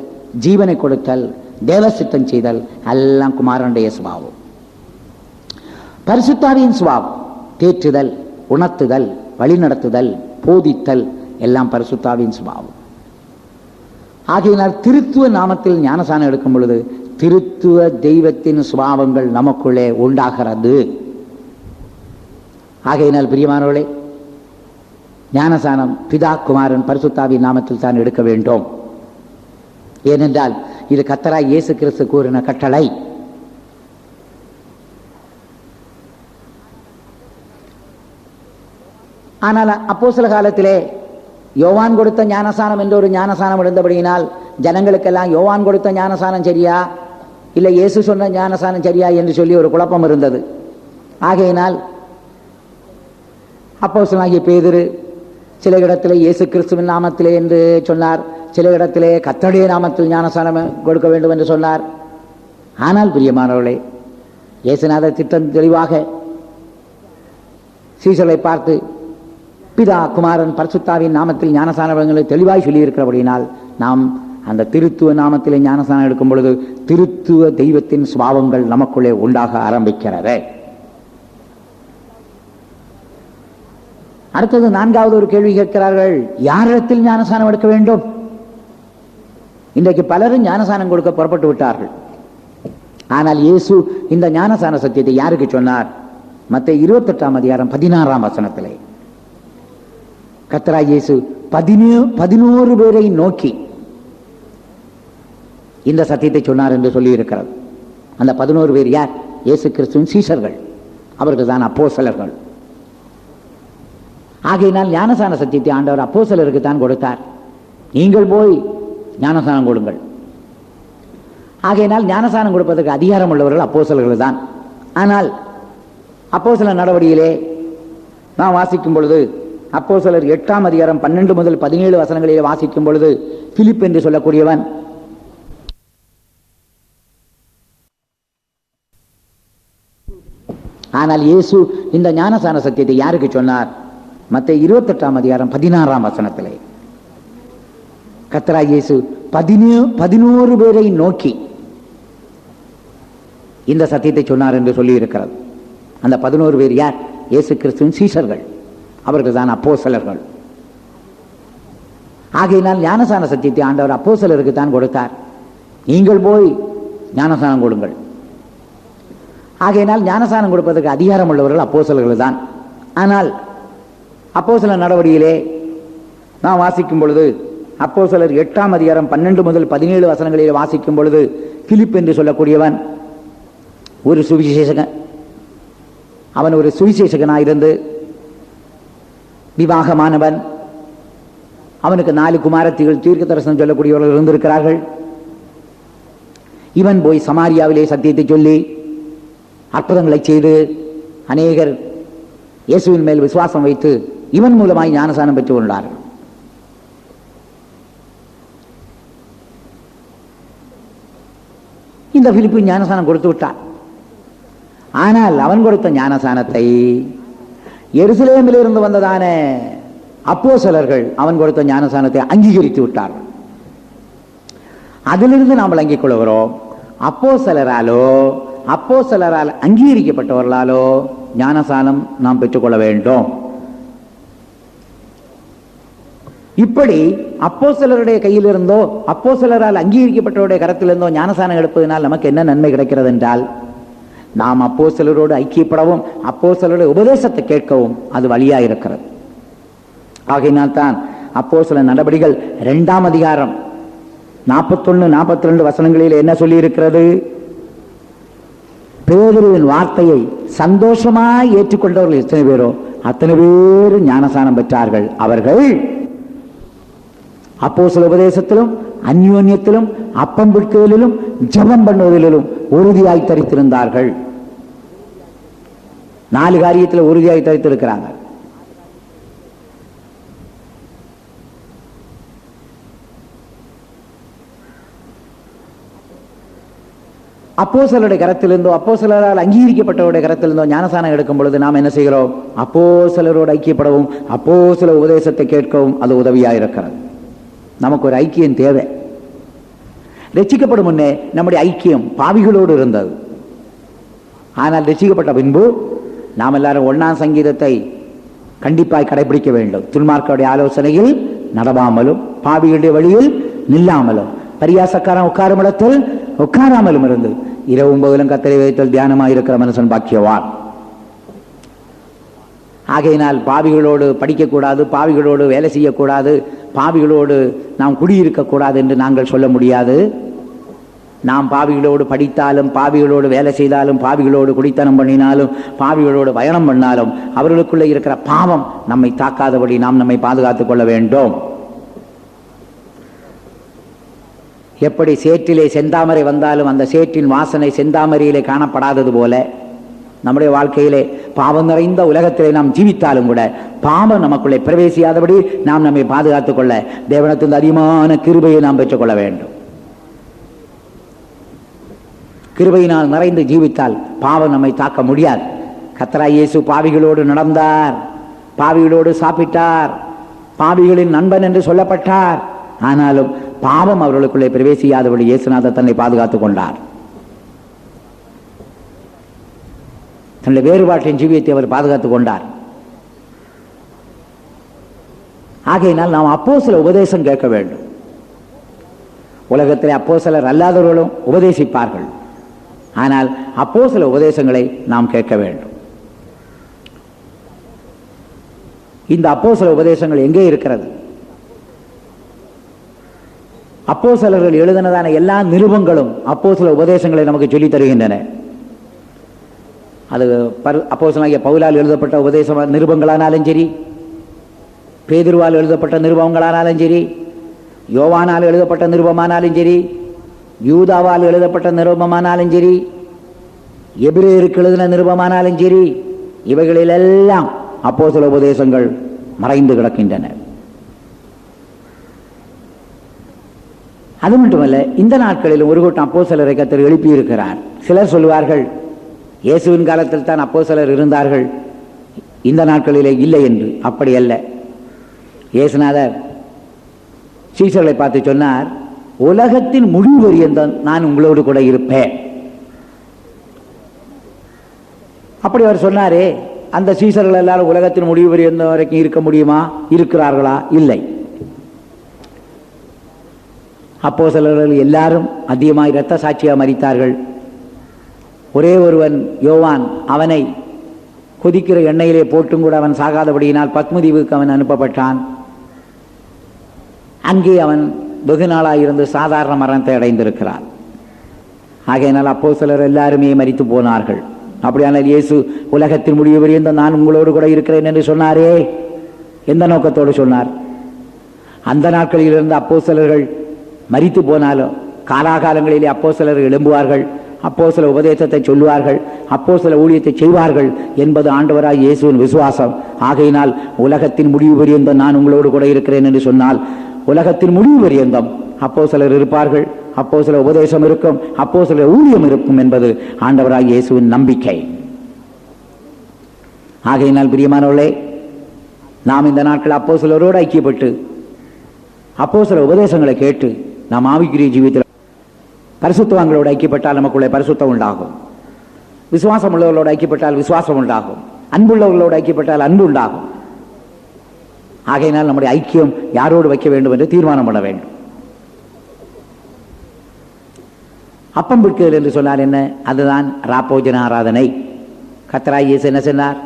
ஜீவனை கொடுத்தல், தேவசித்தம் செய்தல், எல்லாம் குமாரனுடைய சுபாவம். பரிசுத்தாவியின் சுபாவம் தேற்றுதல், உணர்த்துதல், வழிநடத்துதல், போதித்தல், எல்லாம் பரிசுத்தாவின் சுபாவம். ஆகையினால் திருத்துவ நாமத்தில் ஞானசானம் எடுக்கும் பொழுது திருத்துவ தெய்வத்தின் சுபாவங்கள் நமக்குள்ளே உண்டாகிறது. ஆகையினால் பிரியமானவர்களே, ஞானசானம் பிதா குமாரன் பரிசுத்தாவின் நாமத்தில் தான் எடுக்க வேண்டும். ஏனென்றால் இது கர்த்தராகிய இயேசு கிறிஸ்து கூறின கட்டளை. ஆனால் அப்போஸ்தல காலத்திலே யோவான் கொடுத்த ஞானசானம் என்ற ஒரு ஞானசானம் இருந்தபடியினால் ஜனங்களுக்கெல்லாம் யோவான் கொடுத்த ஞானசானம் சரியா இல்லை இயேசு சொன்ன ஞானசானம் சரியா என்று சொல்லி ஒரு குழப்பம் இருந்தது. ஆகையினால் அப்போஸ்தலனாகிய பேதுரு சில இடத்திலே இயேசு கிறிஸ்துவின் நாமத்திலே என்று சொன்னார், சில இடத்திலே கர்த்தருடைய நாமத்தில் ஞானஸ்நானம் கொடுக்க வேண்டும் என்று சொன்னார். ஆனால் பிரியமானவர்களே, இயேசுநாதர் திட்டம் தெளிவாக சீசரை பார்த்து பிதா குமாரன் பரிசுத்தாவின் நாமத்தில் ஞானஸ்நானங்களை தெளிவாய் சொல்லியிருக்கிறபடியினால் நாம் அந்த திருத்துவ நாமத்திலே ஞானஸ்நானம் எடுக்கும் பொழுது திருத்துவ தெய்வத்தின் சுபாவங்கள் நமக்குள்ளே உண்டாக ஆரம்பிக்கிறது. அடுத்தது நான்காவது ஒரு கேள்வி கேட்கிறார்கள், யாரிடத்தில் ஞானஸ்நானம் எடுக்க வேண்டும்? இன்றைக்கு பலரும் ஞானஸ்நானம் கொடுக்க புறப்பட்டு விட்டார்கள். ஆனால் இயேசு இந்த ஞானஸ்நான சத்தியத்தை யாருக்கு சொன்னார்? மத்தேயு 28:16 கர்த்தராகிய இயேசு 11 பேரை நோக்கி இந்த சத்தியத்தை சொன்னார் என்று சொல்லி இருக்கிறது. அந்த 11 பேர் யார்? இயேசு கிறிஸ்துவின் சீஷர்கள், அவர்கள் தான் அப்போஸ்தலர்கள். ஆகையினால் ஞானஸ்நான சத்தியத்தை ஆண்டவர் அப்போஸ்தலருக்கு தான் கொடுத்தார். நீங்கள் போய் ஞானஸ்நானம் கொடுங்கள். ஆகையினால் ஞானஸ்நானம் கொடுப்பதற்கு அதிகாரம் உள்ளவர்கள் அப்போஸ்தலர்கள் தான். ஆனால் அப்போஸ்தலர் நடவடிக்கையிலே நாம் வாசிக்கும் பொழுது அப்போஸ்தலர் 8:12 முதல் 17 வாசிக்கும் பொழுது பிலிப் என்று சொல்லக்கூடியவன் ஆனால் இயேசு இந்த ஞானஸ்நான சத்தியத்தை யாருக்கு சொன்னார்? மத்தேயு 28:16 கர்த்தராகிய இயேசு 11 பேரை நோக்கி இந்த சத்தியத்தை சொன்னார் என்று சொல்லி இருக்கிறது. அந்த 11 பேர் யார்? இயேசு கிறிஸ்துவின் சீஷர்கள், அவர்கள் தான் அப்போஸ்தலர்கள். ஆகையினால் ஞானஸ்நான சத்தியத்தை ஆண்டவர் அப்போஸ்தலருக்கு தான் கொடுத்தார். நீங்கள் போய் ஞானஸ்நானம் கொடுங்கள். ஆகையினால் ஞானஸ்நானம் கொடுப்பதற்கு அதிகாரம் உள்ளவர்கள் அப்போஸ்தலர்கள் தான். ஆனால் அப்போஸ்தலர் நடவடிக்கையிலே நாம் வாசிக்கும் பொழுது அப்போஸ்தலர் 8:12 முதல் 17 வாசிக்கும் பொழுது பிலிப் என்று சொல்லக்கூடியவன் ஒரு சுவிசேஷகன். அவன் ஒரு சுவிசேஷகனாயிருந்து விவாகமானவன். அவனுக்கு 4 குமாரத்திகள் தீர்க்க தரிசனம் சொல்லக்கூடியவர்கள் இருந்திருக்கிறார்கள். இவன் போய் சமாரியாவிலே சத்தியத்தை சொல்லி அற்புதங்களை செய்து அநேகர் இயேசுவின் மேல் விசுவாசம் வைத்து இவன் மூலமாய் ஞானஸ்நானம் பெற்றுக் கொண்டார்கள். இந்த பிலிப்பு ஞானஸ்நானம் கொடுத்து விட்டான். ஆனால் அவன் கொடுத்த ஞானஸ்நானத்தை எருசலேமில் இருந்து வந்ததான அப்போஸ்தலர்கள் அவன் கொடுத்த ஞானஸ்நானத்தை அங்கீகரித்து விட்டார்கள். அதிலிருந்து நாம் விளங்கிக் கொள்கிறோம், அப்போஸ்தலரால் அங்கீகரிக்கப்பட்டவர்களாலோ ஞானஸ்நானம் நாம் பெற்றுக்கொள்ள வேண்டும். இப்படி அப்போஸ்தலருடைய கையிலிருந்தோ அப்போஸ்தலரால் அங்கீகரிக்கப்பட்டவருடைய கரத்திலிருந்தோ ஞானஸ்நானம் எடுப்பதனால் நமக்கு என்ன நன்மை கிடைக்கிறது என்றால், நாம் அப்போஸ்தலரோடு ஐக்கியப்படவும் அப்போஸ்தலருடைய உபதேசத்தை கேட்கவும் அது வழியா இருக்கிறது. ஆகையினால் தான் அப்போஸ்தலர் நடபடிகள் 2ஆம் அதிகாரம் 41-42 என்ன சொல்லி இருக்கிறது? பேதுருவின் வார்த்தையை சந்தோஷமாய் ஏற்றுக்கொண்டவர்கள் எத்தனை பேரோ அத்தனை பேரும் ஞானஸ்நானம் பெற்றார்கள். அவர்கள் அப்போஸ்தல உபதேசத்திலும் அந்யோன்யத்திலும் அப்பம் பிடித்ததிலும் ஜெபம் பண்ணுவதிலும் உறுதியாய் தரித்திருந்தார்கள். 4 காரியத்தில் உறுதியாய் தரித்திருக்கிறாங்க. அப்போஸ்தலருடைய கரத்திலிருந்தோ அப்போஸ்தலரால் அங்கீகரிக்கப்பட்டவருடைய கரத்திலிருந்தோ ஞானஸ்நானம் எடுக்கும் பொழுது நாம் என்ன செய்கிறோம்? அப்போஸ்தலரோடு ஐக்கியப்படவும் அப்போஸ்தல உபதேசத்தை கேட்கவும் அது உதவியாக இருக்கிறது. நமக்கு ஒரு ஐக்கியம் தேவை. ரட்சிக்கப்படும் முன்னே நம்முடைய ஐக்கியம் பாவிகளோடு இருந்தது. ஆனால் ரட்சிக்கப்பட்ட பின்பு நாம் எல்லாரும் 1ஆம் சங்கீதத்தை கண்டிப்பாய் கடைபிடிக்க வேண்டும். துன்மார்க்கருடைய ஆலோசனையில் நடவாமலும் பாவிகளுடைய வழியில் நில்லாமலும் பரியாசக்காரன் உட்காரும் இடத்தில் உட்காராமலும் இருந்து இரவும் பகலும் கர்த்தரை வைத்தல் தியானமாக இருக்கிற மனுஷன் பாக்கியவான். ஆகையினால் பாவிகளோடு படிக்கக்கூடாது, பாவிகளோடு வேலை செய்யக்கூடாது, பாவிகளோடு நாம் குடியிருக்கக்கூடாது என்று நாங்கள் சொல்ல முடியாது. நாம் பாவிகளோடு படித்தாலும் பாவிகளோடு வேலை செய்தாலும் பாவிகளோடு குடித்தனம் பண்ணினாலும் பாவிகளோடு பயணம் பண்ணாலும் அவர்களுக்குள்ளே இருக்கிற பாவம் நம்மை தாக்காதபடி நாம் நம்மை பாதுகாத்துக் கொள்ள வேண்டும். எப்படி சேற்றிலே செந்தாமரை வந்தாலும் அந்த சேற்றின் வாசனை செந்தாமரையிலே காணப்படாதது போல நம்முடைய வாழ்க்கையிலே பாவம் நிறைந்த உலகத்திலே நாம் ஜீவித்தாலும் கூட பாவம் நமக்குள்ளே பிரவேசியாதபடி நாம் நம்மை பாதுகாத்துக் கொள்ள தேவனத்தின் அதிகமான கிருபையை நாம் பெற்றுக்கொள்ள வேண்டும். கிருபையினால் நிறைந்து ஜீவித்தால் பாவம் நம்மை தாக்க முடியாது. கர்த்தராகிய இயேசு பாவிகளோடு நடந்தார், பாவிகளோடு சாப்பிட்டார், பாவிகளின் நண்பன் என்று சொல்லப்பட்டார். ஆனாலும் பாவம் அவர்களுக்குள்ளே பிரவேசியாதபடி இயேசுநாதர் தன்னை பாதுகாத்துக் கொண்டார். தன்னுடைய வேறுபாட்டின் ஜீவியத்தை அவர் பாதுகாத்துக் கொண்டார். ஆகையினால் நாம் அப்போஸ்தல உபதேசம் கேட்க வேண்டும். உலகத்திலே அப்போஸ்தலர் அல்லாதவர்களும் உபதேசிப்பார்கள். ஆனால் அப்போஸ்தல உபதேசங்களை நாம் கேட்க வேண்டும். இந்த அப்போஸ்தல உபதேசங்கள் எங்கே இருக்கிறது? அப்போஸ்தலர்கள் எழுதினதான எல்லா நிருபங்களும் அப்போஸ்தல உபதேசங்களை நமக்கு சொல்லித் தருகின்றன. அது அப்போஸ்தலனாகிய பவுலால் எழுதப்பட்ட உபதேச நிருபங்களானாலும் சரி, பேதுருவால் எழுதப்பட்ட நிருபங்களானாலும் சரி, யோவானால் எழுதப்பட்ட நிருபமானாலும் சரி, யூதாவால் எழுதப்பட்ட நிருபமானாலும் சரி, எபிரேயருக்கு எழுதின நிருபமானாலும் சரி, இவைகளிலெல்லாம் அப்போஸ்தல உபதேசங்கள் மறைந்து கிடக்கின்றன. அது மட்டுமல்ல, இந்த நாட்களில் ஒரு கூட்டம் அப்போஸ்தலரை கர்த்தர் எழுப்பியிருக்கிறார். சிலர் சொல்லுவார்கள், இயேசுவின் காலத்தில் தான் அப்போஸ்தலர் இருந்தார்கள், இந்த நாட்களிலே இல்லை என்று. அப்படி அல்ல. இயேசுநாதர் சீஷர்களை பார்த்து சொன்னார், உலகத்தின் முடிவு வரையும் நான் உங்களோடு கூட இருப்பேன். அப்படி அவர் சொன்னாரே, அந்த சீஷர்கள் எல்லாரும் உலகத்தின் முடிவு வரைக்கும் இருக்க முடியுமா? இருக்கிறார்களா? இல்லை. அப்போஸ்தலர்கள் எல்லாரும் அதிகமாக இரத்த சாட்சியாக மரித்தார்கள். ஒரே ஒருவன் யோவான், அவனை கொதிக்கிற எண்ணெயிலே போட்டும் கூட அவன் சாகாதபடியினால் பத்மதீவுக்கு அவன் அனுப்பப்பட்டான். அங்கே அவன் வெகு நாளாயிருந்து சாதாரண மரணத்தை அடைந்திருக்கிறார். ஆகையினால் அப்போஸ்தலர் எல்லாருமே மரித்து போனார்கள். அப்படியானால் இயேசு உலகத்தின் முடிவு வரையும் நான் உங்களோடு கூட இருக்கிறேன் என்று சொன்னாரே, எந்த நோக்கத்தோடு சொன்னார்? அந்த நாட்களில் இருந்த அப்போஸ்தலர்கள் மரித்து போனாலும் காலாகாலங்களிலே அப்போஸ்தலர்கள் எழும்புவார்கள், அப்போஸ்தல உபதேசத்தை சொல்லுவார்கள், அப்போஸ்தல ஊழியத்தை செய்வார்கள் என்பது ஆண்டவராய் இயேசுவின் விசுவாசம். ஆகையினால் உலகத்தின் முடிவு பரியந்தம் நான் உங்களோடு கூட இருக்கிறேன் என்று சொன்னால், உலகத்தின் முடிவு பரியந்தம் அப்போஸ்தலர் இருப்பார்கள், அப்போஸ்தல உபதேசம் இருக்கும், அப்போஸ்தல ஊழியம் இருக்கும் என்பது ஆண்டவராய் இயேசுவின் நம்பிக்கை. ஆகையினால் பிரியமானவர்களே, நாம் இந்த நாட்கள் அப்போஸ்தலரோடு ஐக்கியப்பட்டு அப்போஸ்தல உபதேசங்களை கேட்டு நாம் ஆவிக்குரிய ஜீவியத்தில் பரிசுத்தவான்களோடு ஐக்கியப்பட்டால் நமக்குள்ளே பரிசுத்தம் உண்டாகும். விசுவாசம் உள்ளவர்களோடு ஐக்கியப்பட்டால் விசுவாசம் உண்டாகும். அன்புள்ளவர்களோடு ஐக்கியப்பட்டால் அன்பு உண்டாகும். ஆகையினால் நம்முடைய ஐக்கியம் யாரோடு வைக்க வேண்டும் என்று தீர்மானம் பண்ண வேண்டும். அப்பம் பிடிக்குதல் என்று சொன்னார் என்ன? அதுதான் ராப்போஜன ஆராதனை. கர்த்தராகிய இயேசு என்ன சொன்னார்?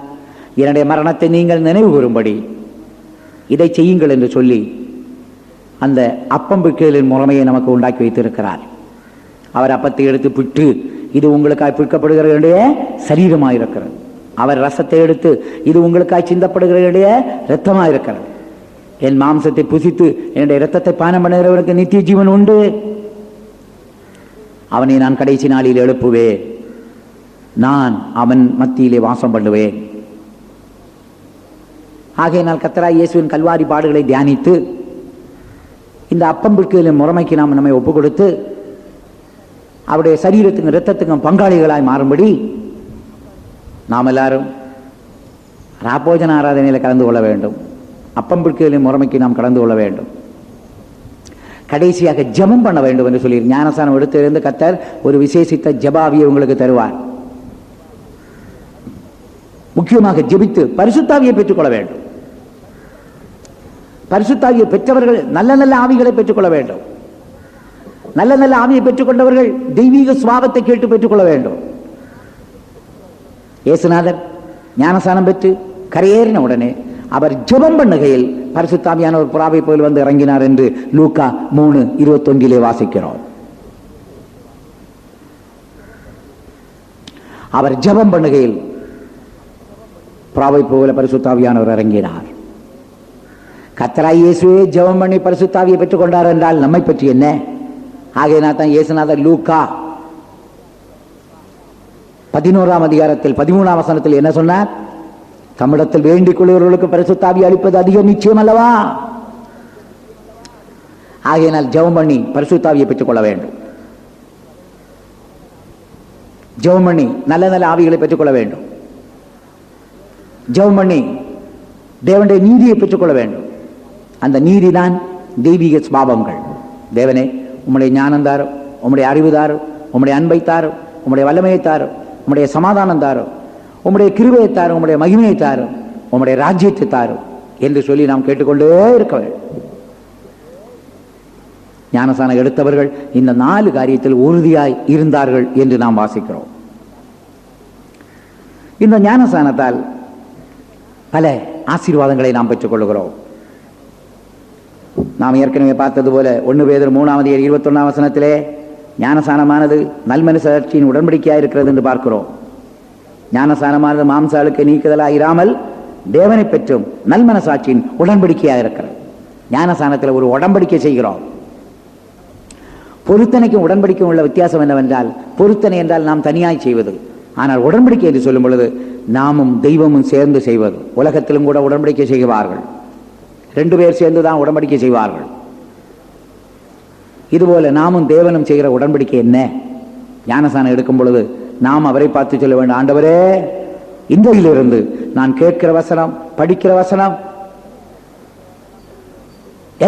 என்னுடைய மரணத்தை நீங்கள் நினைவு கூறும்படி இதை செய்யுங்கள் என்று சொல்லி அந்த அப்பம் பிடிக்குதலின் முறைமையை நமக்கு உண்டாக்கி வைத்திருக்கிறார். அவர் அப்பத்தை எடுத்து பிட்டு, இது உங்களுக்காய் பிற்கப்படுகிற வேண்டிய சரீரமாக இருக்கிறது. அவர் ரசத்தை எடுத்து, இது உங்களுக்காய் சிந்தப்படுகிற வேண்டிய இரத்தமாக இருக்கிறது. என் மாம்சத்தை புசித்து என்னுடைய இரத்தத்தை பானம் பண்ணுகிறவருக்கு நித்திய ஜீவன் உண்டு. அவனை நான் கடைசி நாளில் எழுப்புவேன், நான் அவன் மத்தியிலே வாசம் பண்ணுவேன். ஆகையினால் கர்த்தராகிய இயேசுவின் கல்வாரி பாடுகளை தியானித்து இந்த அப்பம் பிடிக்குதலின் முறைமைக்கு நாம் நம்மை ஒப்புக் கொடுத்து அவருடைய சரீரத்துக்கும் இரத்தத்துக்கும் பங்காளிகளாய் மாறும்படி நாம் எல்லாரும் ராப்போஜன ஆராதனையில் கலந்து கொள்ள வேண்டும். அப்பம் பிடிக்குதலின் முறைமைக்கு நாம் கலந்து கொள்ள வேண்டும். கடைசியாக ஜெபம் பண்ண வேண்டும் என்று சொல்லி ஞானஸ்நானம் எடுத்திருந்து கர்த்தர் ஒரு விசேஷித்த ஜெபாவியை உங்களுக்கு தருவார். முக்கியமாக ஜெபித்து பரிசுத்தாவியை பெற்றுக்கொள்ள வேண்டும். பரிசுத்தாவியை பெற்றவர்கள் நல்ல நல்ல ஆவிகளை பெற்றுக்கொள்ள வேண்டும். நல்ல நல்ல ஆவியை பெற்றுக்கொண்டவர்கள் தெய்வீக சுபாவத்தை கேட்டு பெற்றுக்கொள்ள வேண்டும். இயேசுநாதர் ஞானஸ்நானம் பெற்று கரையேறின உடனே அவர் ஜெபம் பண்ணுகையில் பரிசுத்தாவியான ஒரு புறாவை போல் வந்து இறங்கினார் என்று லூக்கா 3:21 வாசிக்கிறோம். அவர் ஜெபம் பண்ணுகையில் புறாவை போல பரிசுத்தாவியானவர் இறங்கினார். கர்த்தராகிய இயேசுவே ஜெபம் பண்ணி பரிசுத்தாவியை பெற்றுக் கொண்டார் என்றால் நம்மை பற்றி என்ன? ஆகையினால் தான் இயேசுநாதர் லூக்கா 11ஆம் அதிகாரத்தில் 13ஆம் வசனத்தில் என்ன சொன்னார்? தம்மிடத்தில் வேண்டிக் கொள்கிறவர்களுக்கு பரிசுத்த ஆவி அளிப்பது அதிக நிச்சயம் அல்லவா? ஆகையினால் ஜெபம் பண்ணி பரிசுத்த ஆவியை பெற்றுக் கொள்ள வேண்டும். ஜெபம் பண்ணி நல்ல நல்ல ஆவிகளை பெற்றுக்கொள்ள வேண்டும். ஜெபம் பண்ணி தேவனுடைய நீதியை பெற்றுக்கொள்ள வேண்டும். அந்த நீதி தான் தெய்வீக சுபாவங்கள். தேவனே, உம்முடைய ஞானம் தாரும், உம்முடைய அறிவு தாரும், உம்முடைய அன்பை தாரும், உம்முடைய வல்லமையை தாரும், உம்முடைய சமாதானம் தாரும், உம்முடைய கிருபையை தாரும், உம்முடைய மகிமையை தாரும், உம்முடைய ராஜ்யத்தை தாரும் என்று சொல்லி நாம் கேட்டுக்கொண்டே இருக்க வேண்டும். ஞானசானம் எடுத்தவர்கள் இந்த 4 காரியத்தில் உறுதியாய் இருந்தார்கள் என்று நாம் வாசிக்கிறோம். இந்த ஞானசானத்தால் பல ஆசீர்வாதங்களை நாம் பெற்றுக் கொள்கிறோம். நாம் ஏற்கனவே பார்த்தது போல 1 பேதுரு 3:21 வசனத்திலே ஞானசானமானது நல்மனசாட்சியின் உடன்படிக்கையாக இருக்கிறது என்று பார்க்கிறோம். ஞானசானமானது மாம்சாளுக்கு நீக்குதலாக இராமல் தேவனை பெற்றும் நல்மனசாட்சியின் உடன்படிக்கையாக இருக்கிறது. ஞானசானத்தில் ஒரு உடன்படிக்கை செய்கிறோம். பொருத்தனைக்கும் உடன்படிக்கையும் உள்ள வித்தியாசம் என்னவென்றால், பொருத்தனை என்றால் நாம் தனியாய் செய்வது, ஆனால் உடன்படிக்கை என்று சொல்லும் பொழுது நாமும் தெய்வமும் சேர்ந்து செய்வது. உலகத்திலும் கூட உடன்படிக்கை செய்வார்கள், 2 பேர் சேர்ந்துதான் உடன்படிக்கை செய்வார்கள். இதுபோல நாமும் தேவனும் செய்கிற உடன்படிக்கை என்ன? ஞானசானம் எடுக்கும் பொழுது நாம் அவரை பார்த்து சொல்ல வேண்டும், ஆண்டவரே, இன்றையிலிருந்து நான் கேட்கிற வசனம், படிக்கிற வசனம்,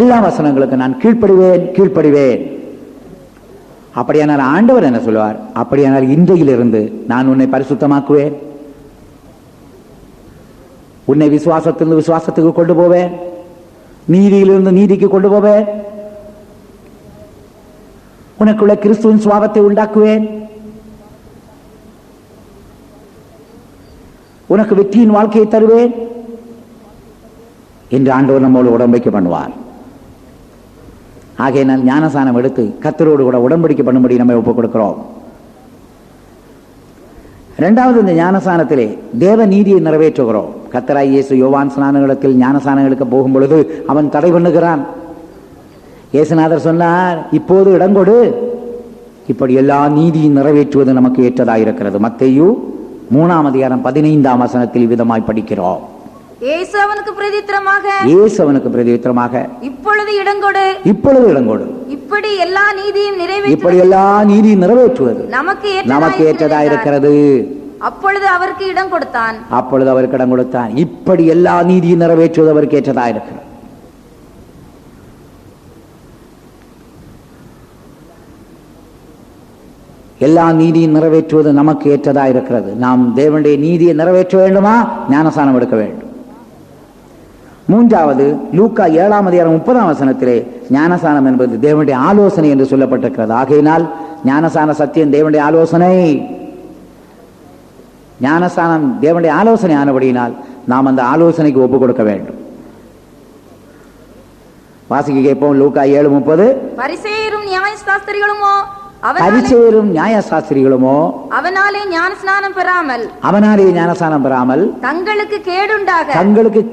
எல்லா வசனங்களுக்கு நான் கீழ்ப்படிவேன். அப்படியானால் ஆண்டவர் என்ன சொல்லுவார்? அப்படியானால் இன்றையிலிருந்து நான் உன்னை பரிசுத்தமாக்குவேன், உன்னை விசுவாசத்திலிருந்து விசுவாசத்துக்கு கொண்டு போவேன், நீதியிலிருந்து நீதிக்கு கொண்டு போவேன், உனக்குள்ள கிறிஸ்துவின் சுபாவத்தை உண்டாக்குவேன், உனக்கு வெற்றியின் வாழ்க்கையை தருவேன் என்று ஆண்டவர் நம்மோடு உடன்படிக்கை பண்ணுவார். ஆகையினால் ஞானசானம் எடுத்து கர்த்தரோடு கூட உடன்படிக்கை பண்ணும்படி நம்ம ஒப்புக் கொடுக்கிறோம். 2வது, இந்த ஞானசானத்திலே தேவ நீதியை நிறைவேற்றுகிறோம். கர்த்தராகிய இயேசு யோவான் ஸ்நானங்களிடத்தில் ஞானசானம் எடுக்க போகும் பொழுது அவன் தடை பண்ணுகிறான். இயேசுநாதர் சொன்னார், இப்போது இடங்கொடு, இப்படி எல்லா நீதியும் நிறைவேற்றுவது நமக்கு ஏற்றதாயிருக்கிறது. மத்தேயு 3:15 வசனத்தில் விதமாய் படிக்கிறோம். இயேசு அவனுக்கு பிரதியுத்தரமாக, இப்பொழுது இடங்கொடு, இப்படி எல்லா நீதியும் நிறைவேற்றுவது நமக்கு ஏற்றதாயிருக்கிறது. அப்பொழுது அவருக்கு இடம் கொடுத்தான். இப்படி எல்லா நீதியும் நிறைவேற்றுவது அவருக்கு ஏற்றதாயிருக்கிறது. எல்லா நீதியும் நிறைவேற்றுவது நமக்கு ஏற்றதாயிருக்கிறது. நாம் தேவனுடைய நீதியை நிறைவேற்ற வேண்டுமா? ஞானசானம் எடுக்க வேண்டும். 3வது, லூக்கா 7:30 வசனத்திலே ஞானசானம் என்பது தேவனுடைய ஆலோசனை என்று சொல்லப்பட்டிருக்கிறது. ஆகையினால் ஞானசான சத்தியம் தேவனுடைய ஆலோசனை. ஞானசானம் தேவனுடைய ஆலோசனை ஆனபடியினால் நாம் அந்த ஆலோசனைக்கு ஒப்புக் கொடுக்க வேண்டும். வாசிக்க கேட்போம். லூக்கா 7:30. பரிசேயரும் நியாயசாஸ்திரிகளுமோ அவனாலே ஞானஸ்நானம் பெறாமல் தங்களுக்கு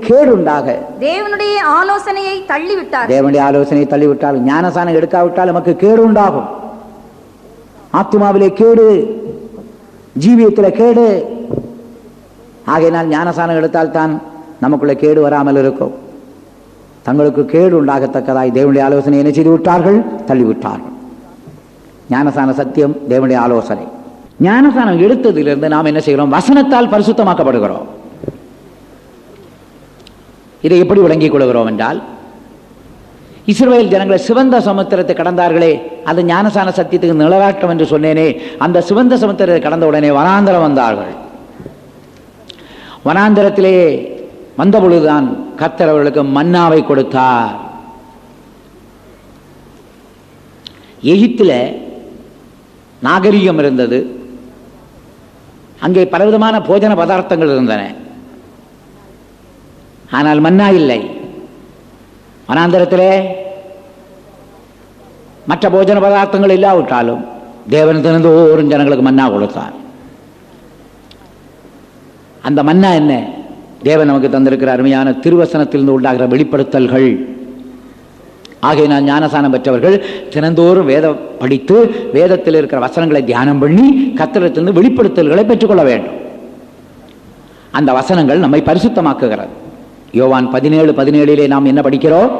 கேடுண்டாக தேவனுடைய ஆலோசனையை தள்ளிவிட்டார். ஞானஸ்நானம் எடுக்காவிட்டால் நமக்கு கேடு உண்டாகும். ஆத்துமாவிலே கேடு, ஜீவியத்திலே கேடு. ஆகையினால் ஞானஸ்நானம் எடுத்தால் தான் நமக்குள்ள கேடு வராமல் இருக்கும். தங்களுக்கு கேடு உண்டாகத்தக்கதாய் தேவனுடைய ஆலோசனை என்ன செய்து விட்டார்கள்? தள்ளிவிட்டார்கள். ஞானசான சத்தியம் தேவனுடைய ஆலோசனை. ஞானசானம் எடுத்ததிலிருந்து நாம் என்ன செய்கிறோம்? வசனத்தால் பரிசுத்தமாக்கப்படுகிறோம். இதை எப்படி விளங்கிக் கொள்கிறோம் என்றால், இஸ்ரவேல் ஜனங்களை சிவந்த சமுத்திரத்தை கடந்தார்களே, அது ஞானசான சத்தியத்துக்கு நிலவாட்டம் என்று சொன்னேனே. அந்த சிவந்த சமுத்திரத்தை கடந்த உடனே வனாந்தரம் வந்தார்கள். வனாந்தரத்திலே வந்த பொழுதுதான் கர்த்தர் அவர்களுக்கு மன்னாவை கொடுத்தார். எகிப்தில் நாகரிகம் இருந்தது. அங்கே பலவிதமான போஜன பதார்த்தங்கள் இருந்தன. ஆனால் மன்னா இல்லை. வனாந்தரத்திலே மற்ற போஜன பதார்த்தங்கள் இல்லாவிட்டாலும் தேவன் தினந்தோறும் ஜனங்களுக்கு மன்னா கொடுத்தார். அந்த மன்னா என்ன? தேவன் நமக்கு தந்திருக்கிற அருமையான திருவசனத்திலிருந்து உண்டாகிற வெளிப்படுத்தல்கள். ஆகையினால் ஞானசானம் பெற்றவர்கள் தினந்தோறும் வேதம் படித்து வேதத்தில் இருக்கிற வசனங்களை தியானம் பண்ணி கர்த்தரிடத்திலிருந்து வெளிப்படுத்தல்களை பெற்றுக்கொள்ள வேண்டும். அந்த வசனங்கள் நம்மை பரிசுத்தமாக்குகிறது. யோவான் 17:17 நாம் என்ன படிக்கிறோம்?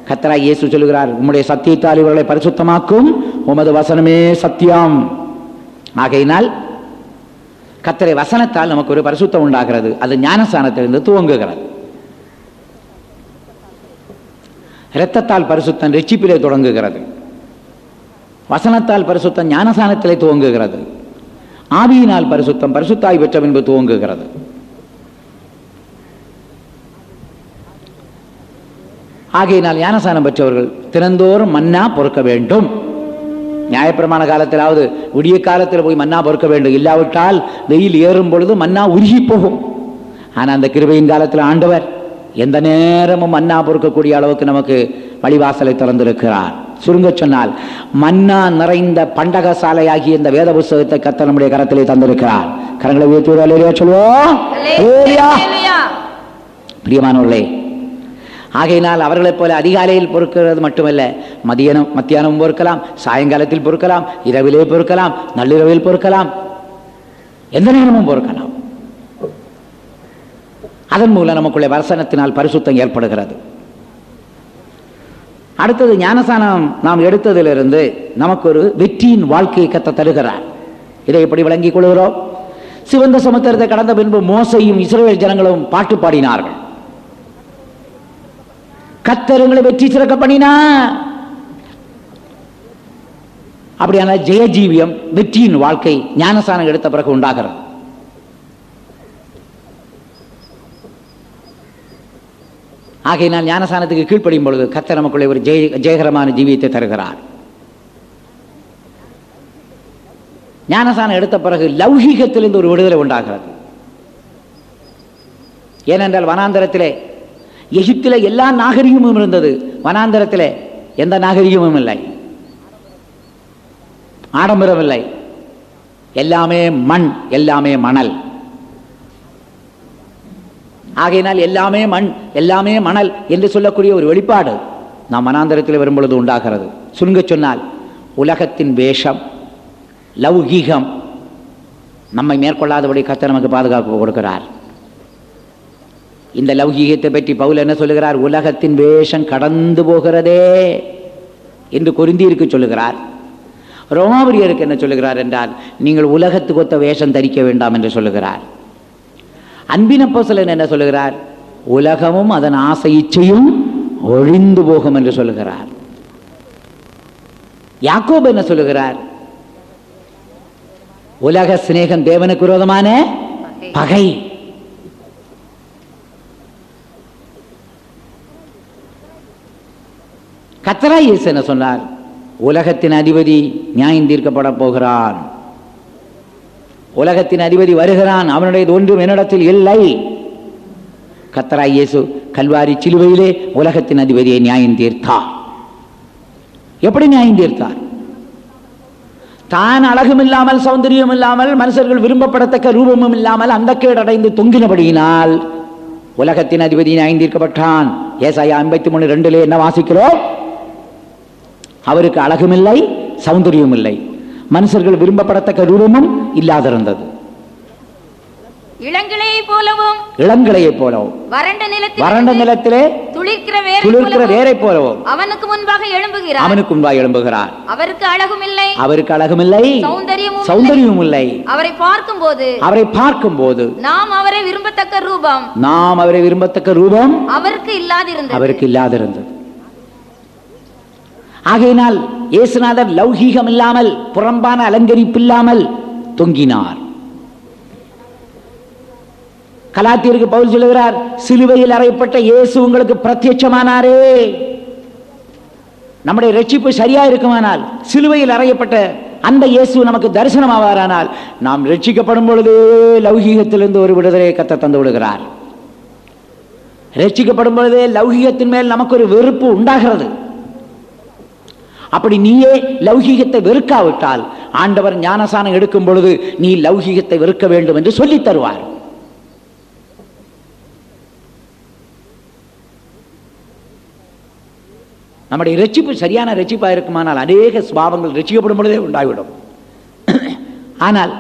கர்த்தராகிய இயேசு சொல்லுகிறார், உம்முடைய சத்தியத்தால் இவர்களை பரிசுத்தமாக்கும், உமது வசனமே சத்தியம். ஆகையினால் கர்த்தரை வசனத்தால் நமக்கு ஒரு பரிசுத்தம் உண்டாகிறது. அது ஞானஸ்நானத்திலிருந்து துவங்குகிறது. இரத்தத்தால் பரிசுத்தம் ரட்சிப்பிலே தொடங்குகிறது. வசனத்தால் பரிசுத்தம் ஞானஸ்நானத்திலே துவங்குகிறது. ஆவியினால் பரிசுத்தம் பரிசுத்தாய் பெற்ற பின்பு துவங்குகிறது. ஆகையினால் ஞானஸ்நானம் பெற்றவர்கள் தினந்தோறும் மன்னா பொறுக்க வேண்டும். நியாயப்பிரமாண காலத்திலாவது விடிய காலத்தில் போய் மன்னா பொறுக்க வேண்டும். இல்லாவிட்டால் வெயில் ஏறும் பொழுது மன்னா உருகி போகும். ஆனால் அந்த கிருபையின் காலத்தில் ஆண்டவர் எந்த நேரமும் மன்னா பொறுக்கக்கூடிய அளவுக்கு நமக்கு வழிவாசலை திறந்திருக்கிறார். சுருங்க சொன்னால் மன்னா நிறைந்த பண்டக சாலையாகிய இந்த வேத புஸ்தகத்தை கர்த்தர் நம்முடைய கரத்திலே தந்திருக்கிறார். கரங்களை உயர்த்தி சொல்லுவோம். பிரியமானவர்களே, ஆகையினால் அவர்களைப் போல அதிகாலையில் பொறுக்கிறது மட்டுமல்ல, மத்தியானம் பொறுக்கலாம், சாயங்காலத்தில் பொறுக்கலாம், இரவிலே பொறுக்கலாம், நள்ளிரவில் பொறுக்கலாம், எந்த நேரமும் பொறுக்கலாம். அதன் மூலம் நமக்குள்ளே வசனத்தினால் பரிசுத்தம் ஏற்படுகிறது. அடுத்தது ஞானஸ்நானம் நாம் எடுத்ததிலிருந்து நமக்கு ஒரு வெற்றியின் வாழ்க்கையை கர்த்தர் தருகிறார். இதை எப்படி விளங்கிக் கொள்கிறோம்? சிவந்த சமுத்திரத்தை கடந்த பின்பு மோசையும் இஸ்ரவேல் ஜனங்களும் பாட்டு பாடினார்கள். கர்த்தர் எங்களை வெற்றி சிறக்க பண்ணினார். அப்படியான ஜெயஜீவியம், வெற்றியின் வாழ்க்கை ஞானஸ்நானம் எடுத்த பிறகு உண்டாகிறது. ஆகையினால் ஞானஸ்நானத்துக்கு கீழ்ப்படியும் பொழுது கர்த்தர் நமக்குள்ளே ஒரு ஜெயகரமான ஜீவியத்தை தருகிறார். ஞானஸ்நானம் எடுத்த பிறகு லௌகீகத்திலிருந்து ஒரு விடுதலை உண்டாகிறது. ஏனென்றால் வனாந்தரத்திலே, எகிப்திலே எல்லா நாகரிகமும் இருந்தது, வனாந்தரத்திலே எந்த நாகரிகமும் இல்லை, ஆடம்பரம் இல்லை, எல்லாமே மண், எல்லாமே மணல். ஆகையினால் எல்லாமே மண், எல்லாமே மணல் என்று சொல்லக்கூடிய ஒரு வெளிப்பாடு நாம் வனாந்தரத்தில் வரும்பொழுது உண்டாகிறது. சுருங்க சொன்னால் உலகத்தின் வேஷம், லௌகீகம் நம்மை மேற்கொள்ளாதபடி கர்த்தர் நமக்கு பாதுகாப்பு கொடுக்கிறார். இந்த லௌகீகத்தை பற்றி பவுல் என்ன சொல்லுகிறார்? உலகத்தின் வேஷம் கடந்து போகிறதே என்று கொரிந்தியருக்கு சொல்லுகிறார். ரோமாபுரியருக்கு என்ன சொல்லுகிறார் என்றால், நீங்கள் உலகத்துக்கு ஒத்த வேஷம் தரிக்க வேண்டாம் என்று சொல்லுகிறார். அன்பின் அப்போஸ்தலன் என்ன சொல்லுகிறார்? உலகமும் அதன் ஆசை இச்சையும் ஒழிந்து போகும் என்று சொல்லுகிறார். யாக்கோபு என்ன சொல்லுகிறார்? உலக சிநேகம் தேவனுக்கு விரோதமான பகை. கர்த்தராகிய இயேசு என்ன சொன்னார்? உலகத்தின் அதிபதி நியாயம் தீர்க்கப்பட போகிறான். உலகத்தின் அதிபதி வருகிறான், அவனுடையது ஒன்றும் என்னிடத்தில் இல்லை. கர்த்தராகிய இயேசு கல்வாரி சிலுவையிலே உலகத்தின் அதிபதியை நியாயம் தீர்த்தார். எப்படி நியாயம் தீர்த்தார்? தான் அழகும் இல்லாமல், சௌந்தரியம் இல்லாமல், மனுஷர்கள் விரும்பப்படத்தக்க ரூபமும் இல்லாமல் அந்த கேடடைந்து தொங்கினபடியினால் உலகத்தின் அதிபதி நியாயம் தீர்க்கப்பட்டான். ஏசாயா 53:2 என்ன வாசிக்கிறோம்? அவருக்கு அழகும் இல்லை, சௌந்தரியம் இல்லை, மனுஷர்கள் விரும்பப்படத்தக்க ரூபமும் இல்லாதிருந்தது. இளங்கிளையை போலவும் வறண்ட நிலத்திலே துளிர்க்கிற வேரை போலவும் அவனுக்கு முன்பாக எழும்புகிறார். அவருக்கு அழகும் இல்லை, சௌந்தரியமும் இல்லை. அவரை பார்க்கும்போது நாம் அவரை விரும்பத்தக்க ரூபம் அவருக்கு இல்லாதிருந்தது. ஆகையினால் இயேசுநாதர் லௌகீகம் இல்லாமல், புறம்பான அலங்கரிப்பு இல்லாமல் தொங்கினார். கலாத்தியருக்கு பவுல் சொல்லுகிறார், சிலுவையில் அறையப்பட்ட இயேசு உங்களுக்கு பிரத்யட்சமானாரே. நம்முடைய ரட்சிப்பு சரியா இருக்குமானால், சிலுவையில் அறையப்பட்ட அந்த இயேசு நமக்கு தரிசனமாவாரானால், நாம் ரட்சிக்கப்படும் பொழுது லௌகீகத்திலிருந்து ஒரு விடுதலையை கர்த்தர் தந்து விடுகிறார். ரட்சிக்கப்படும் பொழுதே லௌகீகத்தின் மேல் நமக்கு ஒரு வெறுப்பு உண்டாகிறது. அப்படி நீயே லௌகீகத்தை வெறுக்காவிட்டால் ஆண்டவர் ஞானஸ்நானம் எடுக்கும் பொழுது நீ லௌகீகத்தை வெறுக்க வேண்டும் என்று சொல்லித் தருவார். நம்முடைய ரட்சிப்பு சரியான ரட்சிப்பாக இருக்குமானால் அநேக சுபாவங்கள் ரட்சிக்கப்படும் பொழுதே உண்டாகிவிடும். ஆனால்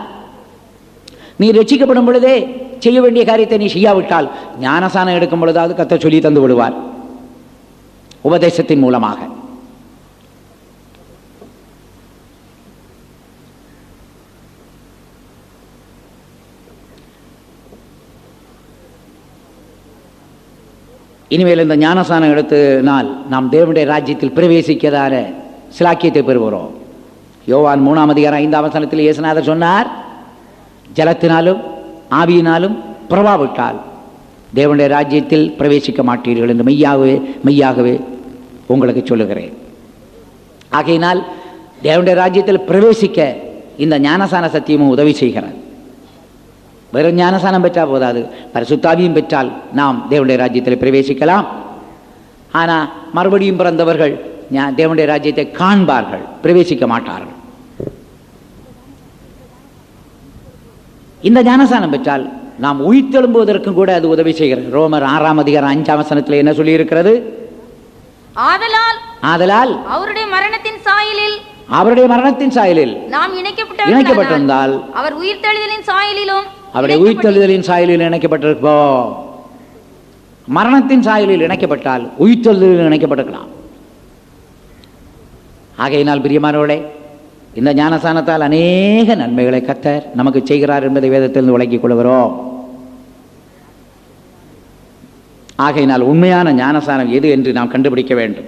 நீ ரட்சிக்கப்படும் பொழுதே செய்ய வேண்டிய காரியத்தை நீ செய்யாவிட்டால் ஞானசானம் எடுக்கும் பொழுதாவது கர்த்தர் சொல்லி தந்து விடுவார் உபதேசத்தின் மூலமாக. இனிமேல் இந்த ஞானசானம் எடுத்தனால் நாம் தேவனுடைய ராஜ்யத்தில் பிரவேசிக்கதான சிலாக்கியத்தை பெறுகிறோம். யோவான் 3:5 இயேசுநாதர் சொன்னார், ஜலத்தினாலும் ஆவியினாலும் பிரவாவிட்டால் தேவனுடைய ராஜ்யத்தில் பிரவேசிக்க மாட்டீர்கள் என்று மெய்யாகவே மெய்யாகவே உங்களுக்கு சொல்லுகிறேன். ஆகையினால் தேவனுடைய ராஜ்யத்தில் பிரவேசிக்க இந்த ஞானசான சத்தியமும் உதவி செய்கிறது. வெறும் ஞானசானம் பெற்றால் போதாது, பரிசுத்தாவியும் பெற்றால் நாம் தேவனுடைய ராஜ்யத்தில் பிரவேசிக்கலாம். ஆனால் மறுபடியும் பிறந்தவர்கள் தேவனுடைய ராஜ்யத்தை காண்பார்கள், பிரவேசிக்க மாட்டார்கள். இந்த ஞானசானம் பெற்றால் நாம் உயிர்த்தெழும்புவதற்கும் கூட அது உதவி செய்கிறது. ரோமர் 6:5 என்ன சொல்லி இருக்கிறது? ஆதலால் அவருடைய மரணத்தின் சாயலில் நாம் இணைக்கப்பட்டிருந்தால் அவர் உயிர்த்தெழுதலின் சாயலில் இணைக்கப்பட்டிருப்போம். மரணத்தின் சாயலில் இணைக்கப்பட்டால் உயிர்த்தெழுதலில் இணைக்கப்பட்டிருக்கலாம். ஆகையினால் பிரியமானவர்களே, இந்த ஞானசானத்தால் அநேக நன்மைகளை கர்த்தர் நமக்கு செய்கிறார் என்பதை வேதத்திலிருந்து விளங்கிக் கொள்கிறோம். ஆகையினால் உண்மையான ஞானசானம் எது என்று நாம் கண்டுபிடிக்க வேண்டும்.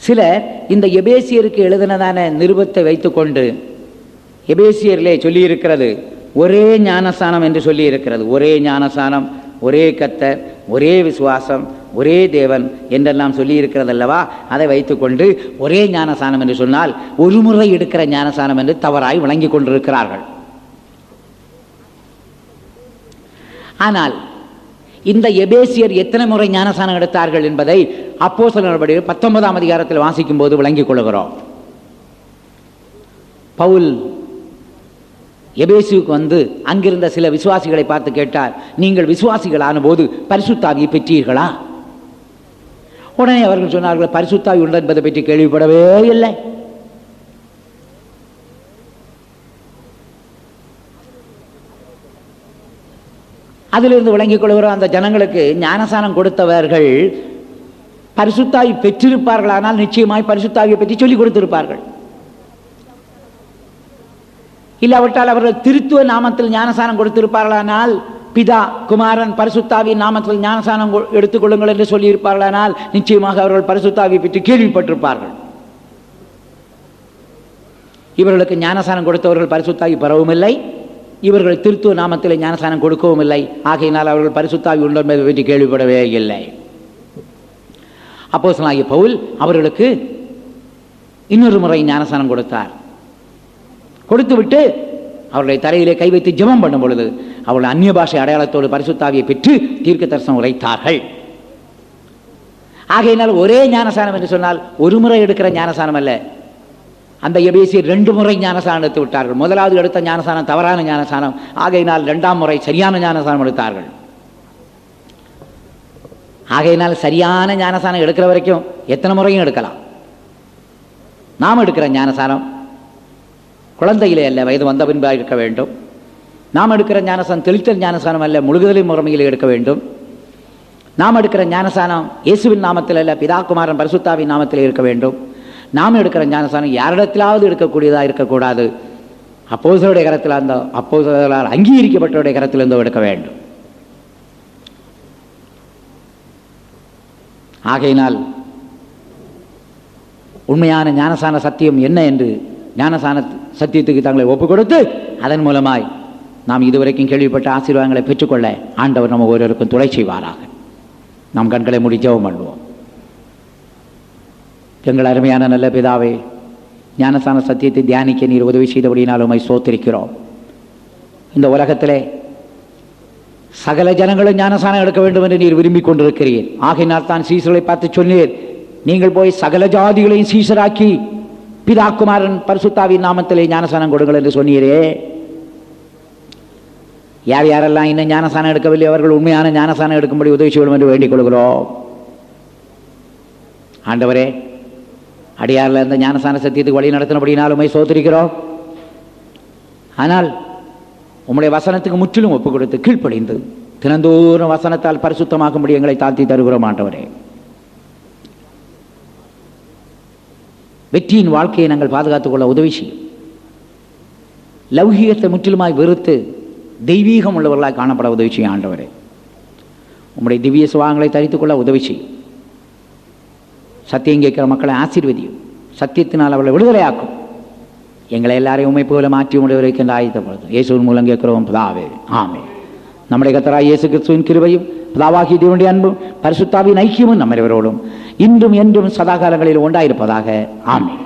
சிலர் இந்த எபேசியருக்கு எழுதினதான நிருபத்தை வைத்துக்கொண்டு எபேசியரிலே சொல்லியிருக்கிறது ஒரே ஞானசானம் என்று சொல்லி இருக்கிறது. ஒரே ஞானசானம், ஒரே கர்த்தர், ஒரே விசுவாசம், ஒரே தேவன் என்றெல்லாம் சொல்லி இருக்கிறது அல்லவா? அதை வைத்துக்கொண்டு ஒரே ஞானசானம் என்று சொன்னால் ஒரு முறை எடுக்கிற ஞானசானம் என்று தவறாய் விளங்கி கொண்டிருக்கிறார்கள். ஆனால் இந்த எபேசியர் எத்தனை முறை ஞானசானம் எடுத்தார்கள் என்பதை அப்போஸ்தலர் நடவடிக்கைகள் 19 வாசிக்கும் போது விளங்கிக் கொள்கிறோம். பவுல் எபேசுவுக்கு வந்து அங்கிருந்த சில விசுவாசிகளை பார்த்து கேட்டார், நீங்கள் விசுவாசிகளான போது பரிசுத்த ஆவியை பெற்றீர்களா? உடனே அவர்கள் சொன்னார்கள், பரிசுத்த ஆவி உண்டு என்பதை பற்றி கேள்விப்படவே இல்லை. அதிலிருந்து விளங்கிக் கொள்கிறோம், அந்த ஜனங்களுக்கு ஞானசானம் கொடுத்தவர்கள் பரிசுத்த ஆவி பெற்றிருப்பார்களானால் நிச்சயமாய் பரிசுத்த ஆவியை பற்றி சொல்லிக் கொடுத்திருப்பார்கள். இல்லாவிட்டால் அவர்கள் திருத்துவ நாமத்தில் ஞானசானம் கொடுத்திருப்பார்களானால், பிதா குமாரன் பரிசுத்த ஆவியின் நாமத்தில் ஞானசானம் எடுத்துக்கொள்ளுங்கள் என்று சொல்லியிருப்பார்களானால் நிச்சயமாக அவர்கள் பரிசுத்த ஆவியை பற்றி கேள்விப்பட்டிருப்பார்கள். இவர்களுக்கு ஞானசானம் கொடுத்தவர்கள் பரிசுத்த ஆவி பெறவும் இல்லை, இவர்கள் திருத்துவ நாமத்தில் ஞானசானம் கொடுக்கவும் இல்லை. ஆகையினால் அவர்கள் பரிசுத்த ஆவி உண்டு என்பதை பற்றி கேள்விப்படவே இல்லை. அப்போஸ்தலனாகிய பவுல் அவர்களுக்கு இன்னொரு முறை ஞானசானம் கொடுத்தார். கொடுத்துவிட்டு அவருடைய தலையிலே கை வைத்து ஜெபம் பண்ணும் பொழுது அவர்கள் அந்நிய பாஷை அடையாளத்தோடு பரிசுத்த ஆவியை பெற்று தீர்க்க தரிசனம் உரைத்தார்கள். ஆகையினால் ஒரே ஞானசானம் என்று சொன்னால் ஒரு முறை எடுக்கிற ஞானசானம் அல்ல. அந்த எபேசியர் 2 முறை ஞானசானம் எடுத்து விட்டார்கள். முதலாவது எடுத்த ஞானசானம் தவறான ஞானசானம். ஆகையினால் 2ஆம் முறை சரியான ஞானசானம் எடுத்தார்கள். ஆகையினால் சரியான ஞானசானம் எடுக்கிற வரைக்கும் எத்தனை முறையும் எடுக்கலாம். நாம் எடுக்கிற ஞானசானம் குழந்தையிலே அல்ல, வயது வந்த பின்பாக இருக்க வேண்டும். நாம் எடுக்கிற ஞானசானம் தெளித்தல் ஞானசானம் அல்ல, முழுகுதலின் முறைமையில் எடுக்க வேண்டும். நாம் எடுக்கிற ஞானசானம் இயேசுவின் நாமத்தில் அல்ல, பிதா குமாரன் பரிசுத்தாவின் நாமத்தில் இருக்க வேண்டும். நாம் எடுக்கிற ஞானசானம் யாரிடத்திலாவது இருக்கக்கூடியதாக இருக்கக்கூடாது. அப்போஸ்தலருடைய கரத்தில் அந்த அப்போஸ்தலரால் அங்கீகரிக்கப்பட்டவருடைய கரத்திலிருந்தோ எடுக்க வேண்டும். ஆகையினால் உண்மையான ஞானசான சத்தியம் என்ன என்று ஞானசான சத்தியத்துக்கு தங்களை ஒப்புக் கொடுத்து அதன் மூலமாய் நாம் இதுவரைக்கும் கேள்விப்பட்ட ஆசீர்வாதங்களை பெற்றுக்கொள்ள ஆண்டவர் நம்ம ஒருவருக்கும் துணை செய்வாராக. நாம் கண்களை மூடி ஜெபம் பண்ணுவோம். எங்கள் அருமையான நல்ல பிதாவே, ஞானசான சத்தியத்தை தியானிக்க நீர் உதவி செய்தபடியினால் உம்மை ஸ்தோத்திரிக்கிறோம். இந்த உலகத்திலே சகல ஜனங்களும் ஞானசானம் எடுக்க வேண்டும் என்று நீர் விரும்பிக் கொண்டிருக்கிறீர். ஆகையினால் தான் சீசர்களை பார்த்து சொன்னீர், நீங்கள் போய் சகல ஜாதிகளையும் சீசராக்கி பிதா குமாரன் பரிசுத்தாவின் நாமத்திலே ஞானசானம் கொடுங்கள் என்று சொன்னீரே. யார் யாரெல்லாம் இன்னும் ஞானசானம் எடுக்கவில்லை அவர்கள் உண்மையான ஞானசானம் எடுக்கும்படி உதவி செய்வோம் என்று வேண்டிக் கொள்கிறோம். ஆண்டவரே, அடியாரில் இருந்த ஞானசான சத்தியத்துக்கு வழி நடத்தினபடினாலும் உம்மை சோதரிக்கிறோம். ஆனால் உம்முடைய வசனத்துக்கு முற்றிலும் ஒப்பு கொடுத்து கீழ்ப்படிந்து தினந்தோறும் வசனத்தால் பரிசுத்தமாக்கும்படி எங்களை தாழ்த்தி தருகிறோம். ஆண்டவரே, வெற்றியின் வாழ்க்கையை நாங்கள் பாதுகாத்துக் கொள்ள உதவி செய்யும். லௌகீகத்தை முற்றிலுமாய் வெறுத்து தெய்வீகம் உள்ளவர்களாய் காணப்பட உதவி செய்யும். ஆண்டவரே, உம்முடைய திவ்ய சுவாங்களை தரித்துக் கொள்ள உதவி செய்யும். சத்தியம் கேட்கிற மக்களை ஆசீர்வதியும். சத்தியத்தினால் அவர்களை விடுதலையாக்கும். எங்களை எல்லாரையும் உம்மை போல மாற்றி முடிவதற்கென்று ஆயத்தப்படுத்தும். இயேசுவின் மூலம் கேட்கிறோம் பிதாவே, ஆமென். நம்முடைய கர்த்தராகிய இயேசு கிறிஸ்துவின் கிருபையும் பிதாவாகிய தேவனுடைய அன்பும் பரிசுத்தாவின் ஐக்கியமும் நம்மவரோடும் இன்றும் என்றும் சதாகாலங்களில் உண்டாயிருப்பதாக. ஆமென்.